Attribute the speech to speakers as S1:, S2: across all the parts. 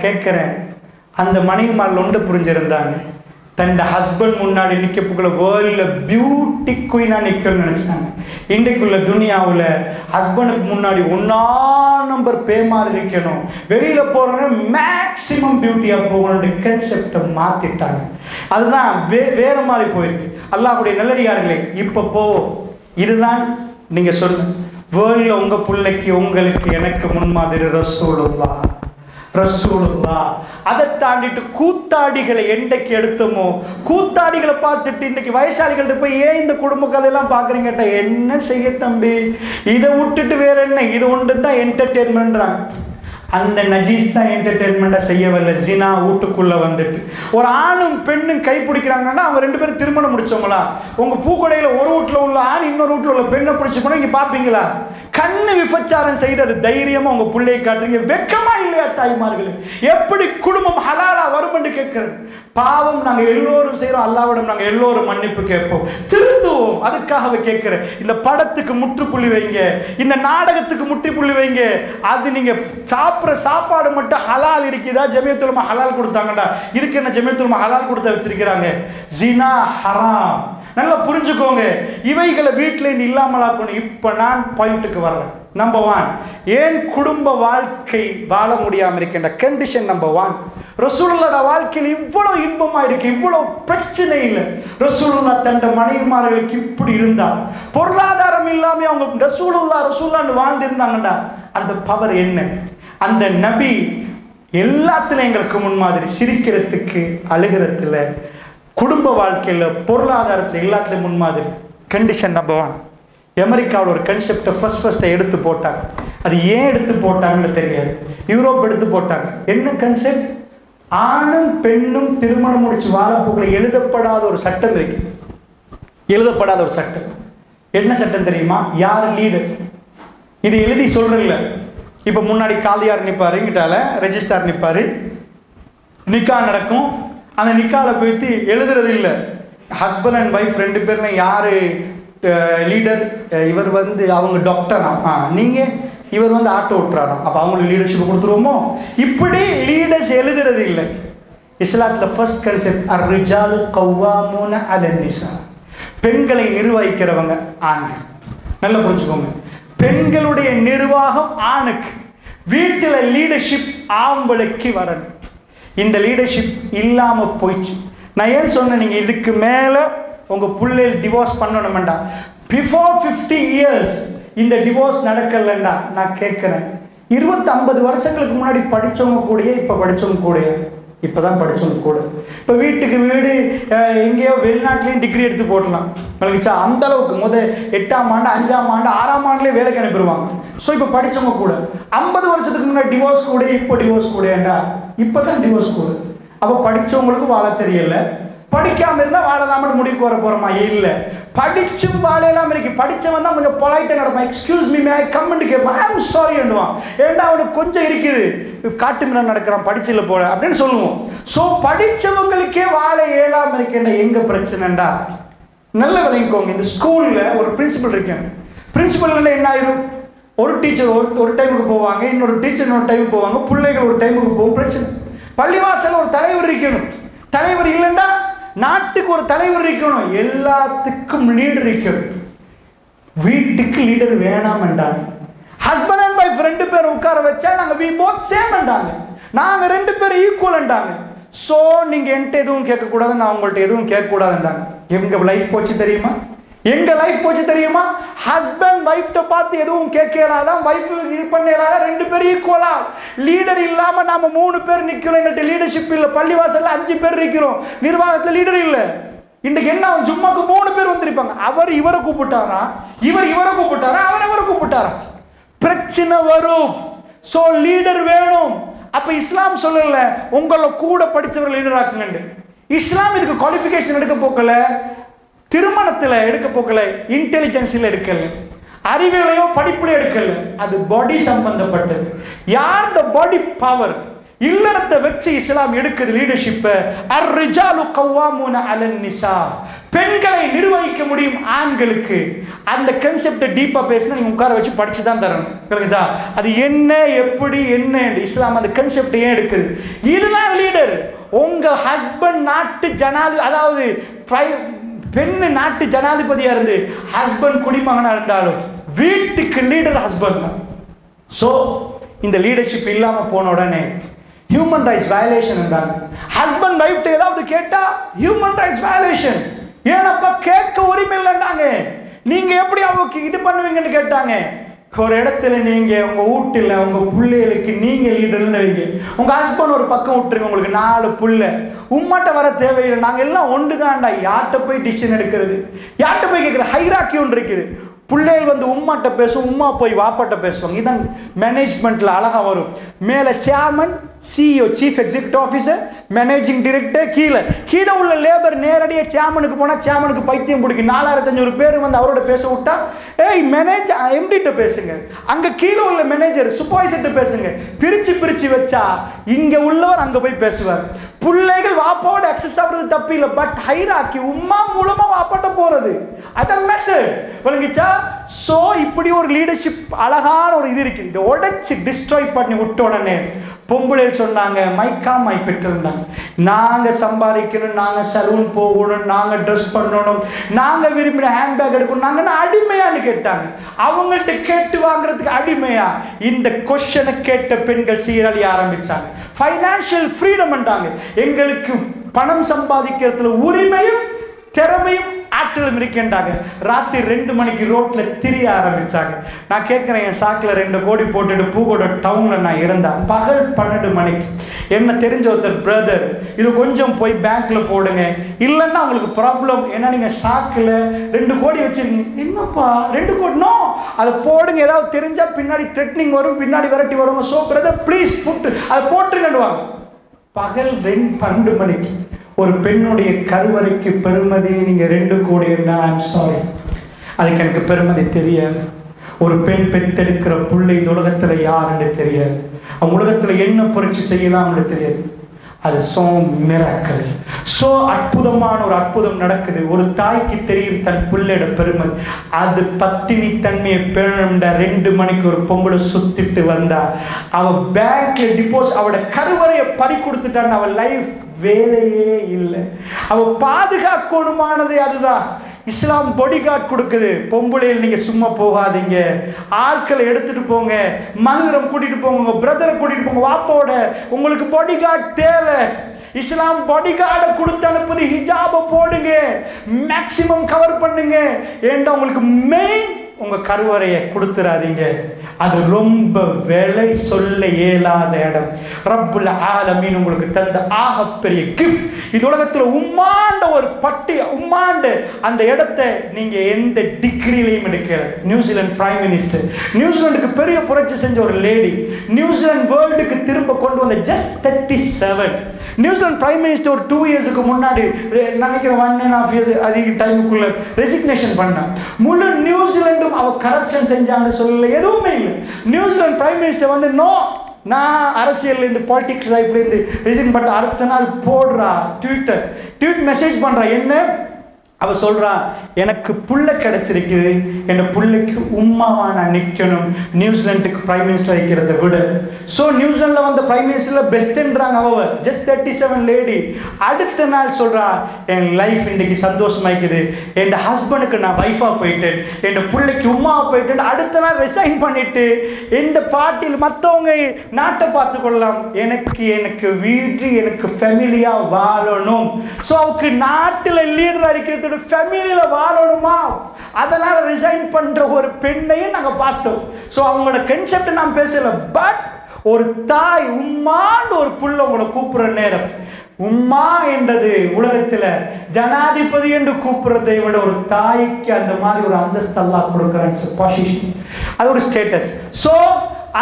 S1: கேட்குறேன், அந்த மனைவிமாரில் ஒன்று புரிஞ்சிருந்தாங்க, தன் ஹஸ்பண்ட் முன்னாடி நிற்கப்புக்குள்ள வேர்ல்டில் பியூட்டி குயினாக நிற்கணும்னு நினச்சாங்க. இன்றைக்குள்ள துனியாவில் ஹஸ்பண்டுக்கு முன்னாடி 1 நம்பர் பேமாரி இருக்கணும், வெளியில் போகிறோன்னா மேக்சிமம் பியூட்டியாக போகணுன்ற கன்செப்டை மாற்றிட்டாங்க. அதுதான் வேறு மாதிரி போயிருக்கு. அல்லாஹ்வுடைய நல்லடியார்களே, இப்போ இதுதான் நீங்கள் சொல்லுங்க, வேர்ல்டில் உங்கள் பிள்ளைக்கு உங்களுக்கு எனக்கு முன்மாதிரி ரசூலுல்லாஹ். அதை தாண்டிட்டு கூத்தாடிகளை என்றைக்கு எடுத்தோமோ, கூத்தாடிகளை பார்த்துட்டு இன்னைக்கு வயசாளிகள்ட்ட போய் ஏன் இந்த குடும்ப கதையெல்லாம் பார்க்குறீங்கட்ட, என்ன செய்ய தம்பி, இதை விட்டுட்டு வேற என்ன, இது ஒன்று தான் என்டர்டெயின்மெண்ட்றாங்க. அந்த நஜீஸ் தான் என்டர்டெயின்மெண்ட்டாக செய்யவில்லை. ஜினா வீட்டுக்குள்ளே வந்துட்டு ஒரு ஆணும் பெண்ணும் கை பிடிக்கிறாங்கன்னா அவங்க 2 பேரும் திருமணம் முடிச்சவங்களா? உங்கள் பூக்கடையில் ஒரு வீட்டில் உள்ள ஆண் இன்னொரு வீட்டில் உள்ள பெண்ணை பிடிச்சி போனால் நீங்கள் பார்ப்பீங்களா? கண்ணு விபச்சாரம் செய்தது தைரியமாக உங்கள் பிள்ளையை காட்டுறீங்க. வெக்கமா இல்லையா தாய்மார்களே? எப்படி குடும்பம் ஹலாலா வரும் என்று கேட்கிறேன். பாவம் நாங்கள் எல்லோரும் செய்கிறோம், அல்லாஹ்விடம் நாங்கள் எல்லோரும் மன்னிப்பு கேட்போம், திருந்துவோம். அதுக்காகவே கேட்கிறேன், இந்த படத்துக்கு முற்றுப்புள்ளி வைங்க, இந்த நாடகத்துக்கு முற்றுப்புள்ளி வைங்க. அது நீங்கள் சாப்பிட்ற சாப்பாடு மட்டும் ஹலால் இருக்குதா? ஜமியத்துல் உலமா ஹலால் கொடுத்தாங்கடா, இதுக்கு என்ன ஜமியத்துல் உலமா ஹலால் கொடுத்த வச்சிருக்கிறாங்க? ஜினா ஹராம். நல்லா புரிஞ்சுக்கோங்க, இவைகளை வீட்டிலேருந்து இல்லாமலாக்கணும். இப்போ நான் பாயிண்ட்டுக்கு வர்றேன். நம்பர் 1, ஏன் குடும்ப வாழ்க்கை வாழ முடியாமல் இருக்கின்ற கண்டிஷன் நம்பர் 1, ரசூலுல்லாஹ் வாழ்க்கையில் இவ்வளவு இன்பமாக இருக்கு, இவ்வளவு பிரச்சனை இல்லை. ரசூலுல்லாஹ் தன் மனைவிமார்களுக்கு இப்படி இருந்தால், பொருளாதாரம் இல்லாமல் அவங்க ரசூலுல்லாஹ் வாழ்ந்திருந்தாங்கடா, அந்த பவர் என்ன? அந்த நபி எல்லாத்துலையும் எங்களுக்கு முன்மாதிரி, சிரிக்கிறதுக்கு, அழுகிறதுல, குடும்ப வாழ்க்கையில், பொருளாதாரத்தில், எல்லாத்துலேயும் முன்மாதிரி. Condition number 1. அமெரிக்காவில் ஒரு கன்செப்டை ஃபர்ஸ்ட் எடுத்து போட்டாங்க. அது ஏன் எடுத்து போட்டாங்கன்னு தெரியாது. யூரோப் எடுத்து போட்டாங்க. என்ன கன்செப்ட்? ஆணும் பெண்ணும் திருமணம் முடிச்சு வாழப்போக்கில் எழுதப்படாத ஒரு சட்டம் இருக்கு. எழுதப்படாத ஒரு சட்டம். என்ன சட்டம் தெரியுமா? யார் லீடர்? இது எழுதி சொல்றதில்ல. இப்போ முன்னாடி காலியார் நிற்பாரு, இங்கிட்டால ரெஜிஸ்டார் நிற்பாரு, நிக்கா நடக்கும். அந்த நிக்கால போயிட்டு எழுதுறது இல்லை. ஹஸ்பண்ட் அண்ட் ஒய்ஃப் 2 பேர்ல யாரு லீடர்? இவர் அவங்க டாக்டரா, நீங்கள் இவர் ஆட்டோ ஓட்டுறாராம், அப்போ அவங்களுக்கு லீடர்ஷிப் கொடுத்துருவோமோ? இப்படி லீடர்ஸ் எழுதுறது இல்லை. இஸ்லாத்தில் ஃபர்ஸ்ட் கன்செப்ட் அர்-ரிஜாலு கவ்வாமூன அலன்-நிஸா. பெண்களை நிர்வகிக்கிறவங்க ஆண்கள். நல்லா புரிஞ்சுக்கோங்க, பெண்களுடைய நிர்வாகம் ஆணுக்கு. வீட்டில் லீடர்ஷிப் ஆம்பளைக்கு வரணும். இந்த லீடர்ஷிப் இல்லாமல் போயிடுச்சு. நான் ஏன் சொன்னேன், நீங்கள் இதுக்கு மேலே உங்கள் பிள்ளைகள் டிவோர்ஸ் பண்ணணுமெண்டா, பிஃபோர் 50 இயர்ஸ் இந்த டிவோர்ஸ் நடக்கலண்டா, நான் கேட்குறேன், 20-50 வருஷங்களுக்கு முன்னாடி படித்தவங்க கூடயே இப்போ படித்தவங்க கூடயே, இப்போ தான் படித்தவங்க கூட, இப்போ வீட்டுக்கு வீடு எங்கேயோ வெளிநாட்டிலையும் டிகிரி எடுத்து போடலாம். விளங்குச்சா? அந்த அளவுக்கு 8ஆம் ஆண்டு 5ஆம் ஆண்டு 6ஆம் ஆண்டுலேயே வேலைக்கு அனுப்பிடுவாங்க. ஸோ இப்போ படித்தவங்க கூட 50 வருஷத்துக்கு முன்னாடி டிவோர்ஸ் கூட, இப்போ டிவோர்ஸ் கூடண்டா, இப்போ தான் டிவோர்ஸ் கூட. அப்போ படித்தவங்களுக்கு வாழ தெரியல, படிக்காம இருந்தால் வாழலாமல் முடிவுக்கு வர போகிறோமா? இல்லை, படிச்சும் வாழலாம் இருக்கு. படித்தவன் தான் கொஞ்சம் பொலைட்டாக நடப்பான். எக்ஸ்கியூஸ் மீ, மே ஐ கம்மெண்ட் கேட்பான், ஐ ஆம் சாரி பண்ணுவான். ஏண்டா அவனுக்கு கொஞ்சம் இருக்குது, காட்டு மீன் நடக்கிறான், படிச்சில போல அப்படின்னு சொல்லுவோம். ஸோ படித்தவங்களுக்கே வாழ இயலாமல் இருக்கேன்டா. எங்கே பிரச்சனைண்டா? நல்ல விளங்கிக்கோங்க. இந்த ஸ்கூலில் ஒரு பிரின்சிபல் இருக்கேன். பிரின்சிபல் என்ன ஆயிரும்? ஒரு டீச்சர் ஒரு டைமுக்கு போவாங்க, இன்னொரு டீச்சர் இன்னொரு டைமுக்கு போவாங்க, பிள்ளைகள் ஒரு டைமுக்கு போகும். பிரச்சனை. பள்ளிவாசல் ஒரு தலைவர் இருக்கணும். தலைவர் இல்லைண்டா நாட்டுக்கு ஒரு தலைவர் இருக்கணும். எல்லாத்துக்கும் லீடர் இருக்கணும். வீட்டுக்கு லீடர் வேணாம் என்றாங்க. ஹஸ்பண்ட் அண்ட் ஒய்ஃப் 2 பேரும் உட்கார வச்சா நாங்கள் வி போத் சேம் என்றாங்க. நாங்கள் 2 பேரும் ஈக்குவல் என்றாங்க. ஸோ நீங்கள் என்கிட்ட எதுவும் கேட்கக்கூடாது, நான் உங்கள்கிட்ட எதுவும் கேட்கக்கூடாதுன்றாங்க. எங்கள் லைஃப் போச்சு தெரியுமா? எங்கள் லைஃப் போச்சு தெரியுமா? ஹஸ்பண்ட் ஒய்ஃப்ட பார்த்து எதுவும் கேட்கலாதான், ஒய்ஃப் இது பண்ணலாத, 2 பேரும் ஈக்குவலா. லீடர் இல்லாமல் நாம 3 பேர் நிற்கிறோம். எங்கள்கிட்ட லீடர்ஷிப் இல்லை. பள்ளிவாசல்ல 5 பேர் இருக்கிறோம். நிர்வாகத்தில் லீடர் இல்லை. இன்றைக்கு என்ன, ஜும்மாக்கு 3 பேர் வந்திருப்பாங்க. அவர் இவரை கூப்பிட்டாரா, இவர் இவரை கூப்பிட்டாரா, அவர் அவரை கூப்பிட்டாரா? பிரச்சனை வரும். ஸோ லீடர் வேணும். அப்ப இஸ்லாம் சொல்லல உங்களை கூட படித்தவர்கள் லீடர் ஆக்குங்க. இஸ்லாம் இதுக்கு குவாலிஃபிகேஷன் எடுக்க போக்கல, திருமணத்தில் எடுக்க போக்கல, இன்டெலிஜென்ஸில் எடுக்கல, அறிவியலையோ படிப்புலையோ எடுக்கல. அது பாடி சம்பந்தப்பட்டது. யாரோட பாடி பவர், இல்லறத்தை வச்சு இஸ்லாம் எடுக்குது லீடர்ஷிப்பை. அர்-ரிஜாலு கவ்வாமூன அலன் நிசா, பெண்களை நிர்வகிக்க முடியும் ஆண்களுக்கு. அந்த கான்செப்டை டீப்பா பேசினா நீங்க உட்கார வச்சு படிச்சு தான் தரணும். புரியுதா? அது என்ன, எப்படி, என்ன இஸ்லாம் அந்த கான்செப்ட் ஏன் எடுக்குது? இதுதான் லீடர். உங்க ஹஸ்பண்ட் நாட்டு ஜனாதிபதி, அதாவது பெண்ணு நாட்டு ஜனாதிபதியா இருந்து ஹஸ்பண்ட் குடிமகனா இருந்தாலும் வீட்டுக்கு லீடர் ஹஸ்பண்ட் தான். சோ இந்த லீடர்ஷிப் இல்லாம போன உடனே ஹியூமன் ரைட்ஸ் வயலேஷன் என்றாங்க. ஹஸ்பண்ட் வைஃப் ஏதாவது கேட்டா ஹியூமன் ரைட்ஸ் வயலேஷன். ஏனப்பா கேட்க உரிமை இல்லைன்னாங்க. நீங்க எப்படி அவங்களுக்கு இது பண்ணுவீங்கன்னு கேட்டாங்க. ஒரு இடத்துல நீங்க உங்க வீட்டுல உங்க பிள்ளைகளுக்கு நீங்க லீடர்னு வைங்க. உங்க ஹஸ்பண்ட் ஒரு பக்கம் விட்டுருங்க, உங்களுக்கு 4 புள்ள, உம்மாட்ட வர தேவையில்லை, நாங்க எல்லாம் ஒன்றுதான்டா. யார்கிட்ட போய் டிசிஷன் எடுக்கிறது, யார்கிட்ட போய் கேட்கிற ஹைராக்கி ஒன்று இருக்குது. பிள்ளைகள் வந்து உம்மாட்ட பேசும், உம்மா போய் வாப்பாட்ட பேசுவாங்க. இதான் மேனேஜ்மெண்ட்ல அழகா வரும். மேல chairman, CEO, chief executive officer, managing director, கீழே உள்ள லேபர் நேரடியாக சேர்மனுக்கு போனா சேர்மனுக்கு பைத்தியம் பிடிக்கும். 4500 பேர் வந்து அவரோட பேச விட்டா, ஏய் மேனேஜர் எம்டிட்ட பேசுங்க, அங்க கீழே உள்ள மேனேஜர் சூப்பர்வைசர்ட்ட பேசுங்க. பிரிச்சு வச்சா இங்க உள்ளவர் அங்க போய் பேசுவார். பிள்ளைகள் வாப்பாவோட அக்சஸ் ஆகுறது தப்பு இல்லை, பட் ஹைராக்கி உம்மா மூலமா வாப்பாட்ட போறது அதான் மெத்தட். விளங்கிச்சா? சோ இப்படி ஒரு லீடர்ஷிப் அழகான ஒரு இது இருக்கு. இந்த உடைச்சு டிஸ்ட்ராய் பண்ணி விட்ட உடனே பொம்பளை சொன்னாங்க, மைக்கா மை பெற்றிருந்தாங்க, நாங்க சம்பாதிக்கணும், நாங்க சலூன் போகணும், நாங்க ட்ரெஸ் பண்ணணும், நாங்க விரும்பின ஹேண்ட்பேக் எடுக்கணும், நாங்க அடிமையான்னு கேட்டாங்க. அவங்கள்ட்ட கேட்டு வாங்குறதுக்கு அடிமையா? இந்த கொஸ்டனை கேட்ட பெண்கள் சீரழிய ஆரம்பிச்சாங்க. ஃபைனான்சியல் ஃப்ரீடம் என்றாங்க. எங்களுக்கு பணம் சம்பாதிக்கிறதுல உரிமையும் திறமையும் ஆற்றலும் இருக்கின்றாங்க. ராத்திரி 2 மணிக்கு ரோட்ல திரிய ஆரம்பிச்சாங்க. நான் கேட்கிறேன், என் சாக்கில் 2 கோடி போட்டுட்டு பூகோட டவுன்ல நான் இருந்தேன். பகல் 12 மணிக்கு என்ன தெரிஞ்ச ஒருத்தர், பிரதர் இது கொஞ்சம் போய் பேங்க்ல போடுங்க, இல்லைன்னா உங்களுக்கு ப்ராப்ளம், ஏன்னா நீங்க சாக்கில் 2 கோடி வச்சிருக்கீங்க. என்னப்பா 2 கோடி? நோ, அதை போடுங்க, ஏதாவது தெரிஞ்சா பின்னாடி த்ரெட்னிங் வரும், பின்னாடி விரட்டி வரும். சோ பிரதர் ப்ளீஸ் புட்டு அதை போட்டுருங்கடுவாங்க. பகல் 12 மணிக்கு ஒரு பெண்ணுடைய கருவறைக்கு பெருமதி நீங்க 2 கோடி. ஐம் சாரி, அதுக்கு எனக்கு பெருமதி தெரியாது. ஒரு பெண் பெற்றெடுக்கிற பிள்ளை இந்த உலகத்துல யாருன்னு தெரியாது, அவங்க உலகத்துல என்ன புரட்சி செய்யலாம்னு தெரியாது. அது சோ மிராக்கிள், சோ அற்புதமான ஒரு அற்புதம் நடக்குது. ஒரு தாய்க்கு தெரியும் தன் பிள்ளையோட பெருமதி. அது பத்தினி தன்மையை பெறணும்டா. 2 மணிக்கு ஒரு பொம்பளை சுத்திட்டு வந்தா, அவ பேங்க்ல டிபோஸ், அவட கருவறையை பறி கொடுத்துட்டான்னு அவ லைஃப் வேலையே இல்லை. அவ பாதுகாக்கணுமானது அதுதான். இஸ்லாம் பாடிகார்ட் கொடுக்குது. பொம்பளையில் நீங்க சும்மா போகாதீங்க, ஆட்களை எடுத்துட்டு போங்க, மகரம் கூட்டிட்டு போங்க, பிரதரை கூட்டிட்டு போங்க, வாப்போட. உங்களுக்கு பாடிகார்ட் தேவை. இஸ்லாம் பாடிகார்டை கொடுத்து அனுப்புது. ஹிஜாபை போடுங்க, மேக்சிமம் கவர் பண்ணுங்க. ஏன்டா உங்களுக்கு மெயின் உங்க கருவறையை கொடுத்துறாதீங்க. அது ரொம்ப விலை சொல்ல இயலாத இடம். ரப்புல் ஆலமீன் உங்களுக்கு தந்த ஆகப்பெரிய கிஃப்ட். இது உலகத்துல உம்மாண்ட ஒரு பட்டி, உம்மாண்ட அந்த இடத்தை நீங்க எந்த டிகிரிலையும் எடுக்கல. நியூசிலாந்து பிரைம் மினிஸ்டர், நியூசிலாந்துக்கு பெரிய புரட்சி செஞ்ச ஒரு லேடி, நியூசிலாந்து வேர்ல்டுக்கு திரும்ப கொண்டு வந்த ஜஸ்ட் 37. நியூசிலாந்து பிரைம் மினிஸ்டர் ஒரு 2 இயர்ஸுக்கு முன்னாடி நினைக்கிறேன் 1.5 இயர்ஸ் அதிக டைமுக்குள்ள ரெசிக்னேஷன் பண்ண. முழு நியூசிலாண்டும் அவ கரப்ஷன் செஞ்சான்னு சொல்லல, எதுவுமே இல்லை. நியூசிலாந்து பிரைம் மினிஸ்டர் வந்து நோ, நான் அரசியல் இருந்து பாலிடிக்ஸ் லைஃப்ல இருந்து ரிசைன் பண்ண. அடுத்த நாள் போடுறா ட்வீட் மெசேஜ் பண்றா. என்ன அவ சொல்றா, எனக்கு புள்ள கிடைச்சிருக்குது, என் புள்ளைக்கு உம்மாவா நான் நிற்கணும் நியூசிலாந்துக்கு பிரைம் மினிஸ்டர் வைக்கிறத விட. ஸோ நியூசிலாந்துல வந்த பிரைம் மினிஸ்டர்ல பெஸ்ட்ன்றாங்க. அவ ஜஸ்ட் 37 லேடி. அடுத்த நாள் சொல்றா, என் லைஃப் இன்னைக்கு சந்தோஷமாய்க்குது, என் ஹஸ்பண்டுக்கு நான் வைஃபா போயிட்டேன், என் பிள்ளைக்கு உம்மாவா போயிட்டேன். அடுத்த நாள் ரிசைன் பண்ணிட்டு இந்த பார்ட்டியில் மற்றவங்க நாட்டை பார்த்து கொள்ளலாம், எனக்கு வீடு, எனக்கு ஃபேமிலியா வாழணும். ஸோ அவருக்கு நாட்டில் லீடரா இருக்கிறது ஃபேமிலியில வாழணுமா, அதனால ரிசைன் பண்ற ஒரு பெண்ணையும் நாங்க பார்த்தோம். சோ அவங்களோட கான்செப்ட் நான் பேசல, பட் ஒரு தாய் உம்மான்னு ஒரு புள்ள உங்களை கூப்பிடுற நேரம், உம்மா என்றது உலகத்துல ஜனாதிபதி என்று கூப்பிடுறதை விட ஒரு தாய்க்கு அந்த மாதிரி ஒரு அந்தஸ்து அல்லாஹ் கொடுக்கிறான். அது ஒரு ஸ்டேட்டஸ். சோ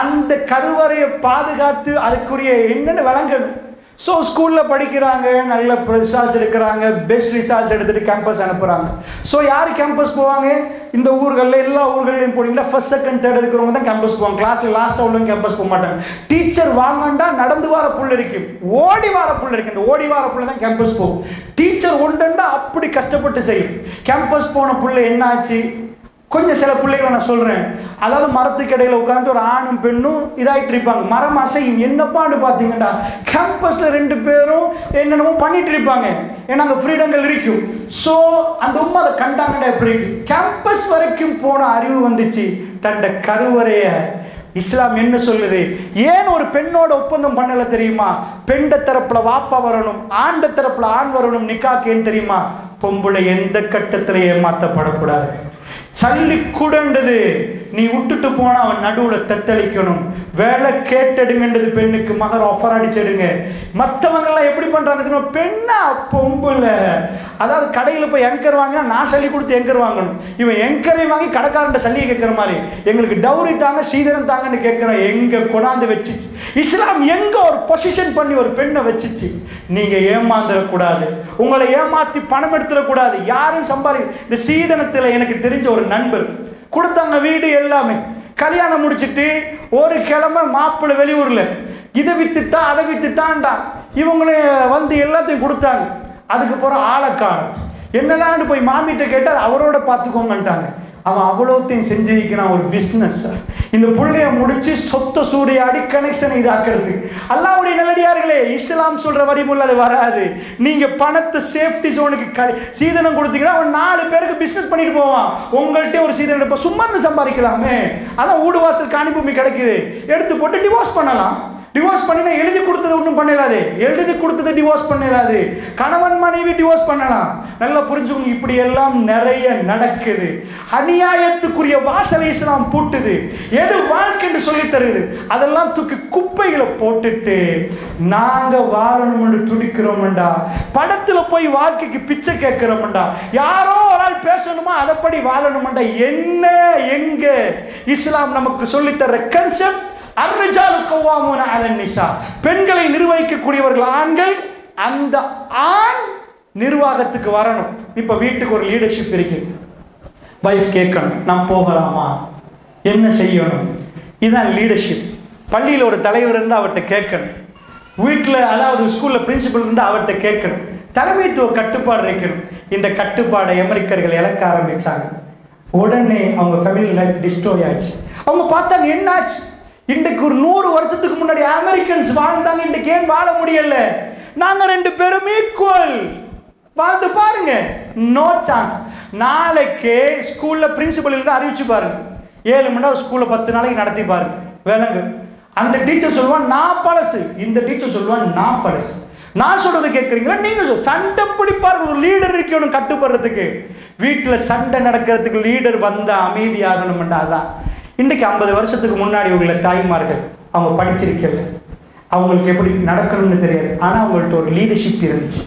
S1: அந்த கருவறையை பாதுகாத்து அதுக்குரிய என்னன்னு வழங்கணும். ஸோ ஸ்கூலில் படிக்கிறாங்க, நல்ல ரிசார்ட்ஸ் எடுக்கிறாங்க, பெஸ்ட் ரிசார்ட்ஸ் எடுத்துகிட்டு கேம்பஸ் அனுப்புகிறாங்க. ஸோ யார் கேம்பஸ் போவாங்க? இந்த ஊர்களில் எல்லா ஊர்களையும் போனீங்கன்னா ஃபர்ஸ்ட் செகண்ட் தேர்ட் இருக்கிறவங்க தான் கேம்பஸ் போவாங்க. கிளாஸில் லாஸ்ட்டாக உள்ளவங்க கேம்பஸ் போக மாட்டாங்க. டீச்சர் வாங்கண்டா நடந்து வார புள்ள இருக்கும், ஓடி வார புள்ள இருக்கு. இந்த ஓடி வார புள்ள தான் கேம்பஸ் போகும். டீச்சர் ஒன்றுண்டா அப்படி கஷ்டப்பட்டு செய்யும். கேம்பஸ் போன புள்ள என்ன ஆச்சு? கொஞ்சம் சில பிள்ளைகளை நான் சொல்கிறேன், அதாவது மரத்துக்கு இடையில உட்காந்து ஒரு ஆணும் பெண்ணும் இதாகிட்டு இருப்பாங்க. மரம் அசையும். என்னப்பான்னு பார்த்தீங்கன்னா கேம்பஸில் 2 பேரும் என்னென்னமோ பண்ணிட்டு இருப்பாங்க. ஏன்னா அங்கே ஃப்ரீடங்கள் இருக்கும். ஸோ அந்த உண்மை அதை கண்டாங்கடா எப்படி இருக்கு. கேம்பஸ் வரைக்கும் போன அறிவு வந்துச்சு. தண்ட கருவறைய இஸ்லாம் என்ன சொல்லுது? ஏன் ஒரு பெண்ணோட ஒப்பந்தம் பண்ணல தெரியுமா? பெண்ட தரப்புல வாப்பா வரணும், ஆண்ட தரப்புல ஆண் வரணும். நிக்காக்கு ஏன் தெரியுமா? பொம்பளை எந்த கட்டத்தில் ஏமாற்றப்படக்கூடாது. சல்லி கூடன்றது நீ விட்டுட்டு போனா அவன் நடுவில் தத்தளிக்கணும். வேலை கேட்டெடுங்கன்றது பெண்ணுக்கு, மகர் ஆஃபர் அடிச்செடுங்க. மற்றவங்கெல்லாம் எப்படி பண்றாங்க? பெண்ணா பொம்புல, அதாவது கடையில் போய் எங்கர் வாங்கினா நான் சல்லி கொடுத்து எங்கர் வாங்கணும். இவன் எங்கரை வாங்கி கடைக்காரன் சல்லியை கேட்கிற மாதிரி எங்களுக்கு டவுரி தாங்க சீதனம் தாங்கன்னு கேட்கிறோம். எங்க கொண்டாந்து வச்சு இஸ்லாம் எங்க ஒரு பொசிஷன் பண்ணி ஒரு பெண்ணை வச்சுச்சு. நீங்க ஏமாந்துடக்கூடாது, உங்களை ஏமாத்தி பணம் எடுத்துடக்கூடாது. யாரும் சம்பாதி இந்த சீதனத்தில் எனக்கு தெரிஞ்ச ஒரு நண்பர் கொடுத்தாங்க வீடு எல்லாமே. கல்யாணம் முடிச்சுட்டு ஒரு கிழமை மாப்பிள்ளை வெளியூர்ல இதை வித்துத்தான் அதை வித்துத்தான்டா. இவங்களே வந்து எல்லாத்தையும் கொடுத்தாங்க. அதுக்கப்புறம் ஆளக்காரன் என்னெல்லாம் போய் மாமிட்ட கேட்டால் அவரோட பார்த்துக்கோங்கன்ட்டாங்க. அவன் அவ்வளோத்தையும் செஞ்சிருக்கிறான் ஒரு பிஸ்னஸ். இந்த புள்ளைய முடிச்சு சொத்த சூறையாடி கனெக்ஷன் இதாக்குறது. அல்லாஹ்வுடைய நல்லடியார்களே, இஸ்லாம் சொல்ற வரிமுள்ள அது வராது. நீங்க பணத்தை சேஃப்டி ஜோனுக்கு சீதனம் கொடுத்தீங்கன்னா அவன் 4 பேருக்கு பிசினஸ் பண்ணிட்டு போவான். உங்கள்கிட்ட ஒரு சீதனம் எடுப்ப சும்மா சம்பாதிக்கலாமே. அதான் வீடு வாசல் காணிபூமி கிடைக்குது, எடுத்து போட்டு டிவோர்ஸ் பண்ணலாம். டிவோர்ஸ் பண்ணினா எழுதி கொடுத்தது ஒன்றும் பண்ணிடாது, எழுதி கொடுத்தது டிவோர்ஸ் பண்ணிடாது. கணவன் மனைவி டிவோர்ஸ் பண்ணலாம். நல்லா புரிஞ்சுக்கோங்க, இப்படி எல்லாம் நிறைய நடக்குது. அநியாயத்துக்குரிய வாசலை இஸ்லாம் பூட்டுது. எது வாழ்க்கைன்னு சொல்லி தருது அதெல்லாம் தூக்கி குப்பைகளை போட்டுட்டு நாங்க வாழணும்னு துடிக்கிறோம்டா. படத்துல போய் வாழ்க்கைக்கு பிச்சை கேட்கிறோம்டா. யாரோ ஒரு ஆள் பேசணுமா அதைப்படி வாழணும்டா. என்ன எங்க இஸ்லாம் நமக்கு சொல்லி தர்ற கன்செப்ட் அர்ரிஜாலு கவ்வாமூன அலன் நிசா, பெண்களை நிர்வகிக்கக்கூடியவர்கள் ஆண்கள். அந்த ஆண் நிர்வாகத்துக்கு வரணும். இப்ப வீட்டுக்கு ஒரு லீடர்ஷிப் இருக்கு. வைஃப் கேட்கணும், நான் போகலாமா, என்ன செய்யணும், இதுதான் லீடர்ஷிப். பள்ளியில் ஒரு தலைவர் இருந்து அவர்கிட்ட கேட்கணும். வீட்டில் அதாவது ஸ்கூல்ல பிரின்சிபல் இருந்து அவர்கிட்ட கேட்கணும். தலைமைத்துவ கட்டுப்பாடு இருக்கணும். இந்த கட்டுப்பாடை அமெரிக்கர்கள் இழக்க ஆரம்பிச்சாங்க. உடனே அவங்க ஃபேமிலி லைஃப் டிஸ்ட்ராய் ஆச்சு. அவங்க பார்த்தாங்க என்னாச்சு. இன்றைக்கு ஒரு 100 வருஷத்துக்கு முன்னாடி அமெரிக்கன்ஸ் வாழ்ந்தாங்க, இன்றைக்கு ஏன் வாழ முடியல? நாங்க 2 பேரும் ஈக்குவல். வாழ்ந்து பாருங்க, நோ சான்ஸ். நாளைக்கு ஸ்கூல்ல பிரின்சிபல் இருந்து அறிவிச்சு பாருங்க, 7 மணி நேரம் ஸ்கூல்ல 10 நாளைக்கு நடத்தி பாருங்க, விளங்கு. அந்த டீச்சர் சொல்லுவான் நான் பழசு, இந்த டீச்சர் சொல்லுவான் நான் பழசு. நான் சொல்றது கேட்குறீங்களா? நீங்க சண்டை பிடிப்பார்கள். ஒரு லீடர் இருக்கணும் கட்டுப்படுறதுக்கு. வீட்டில் சண்டை நடக்கிறதுக்கு லீடர் வந்தா அமைதியாகணும்டா. அதான் இன்றைக்கு 50 வருஷத்துக்கு முன்னாடி உள்ள தாய்மார்கள் அவங்க படிச்சிருக்கல, அவங்களுக்கு எப்படி நடக்கணும்னு தெரியாது. ஆனால் அவங்கள்ட்ட ஒரு லீடர்ஷிப் இருந்துச்சு.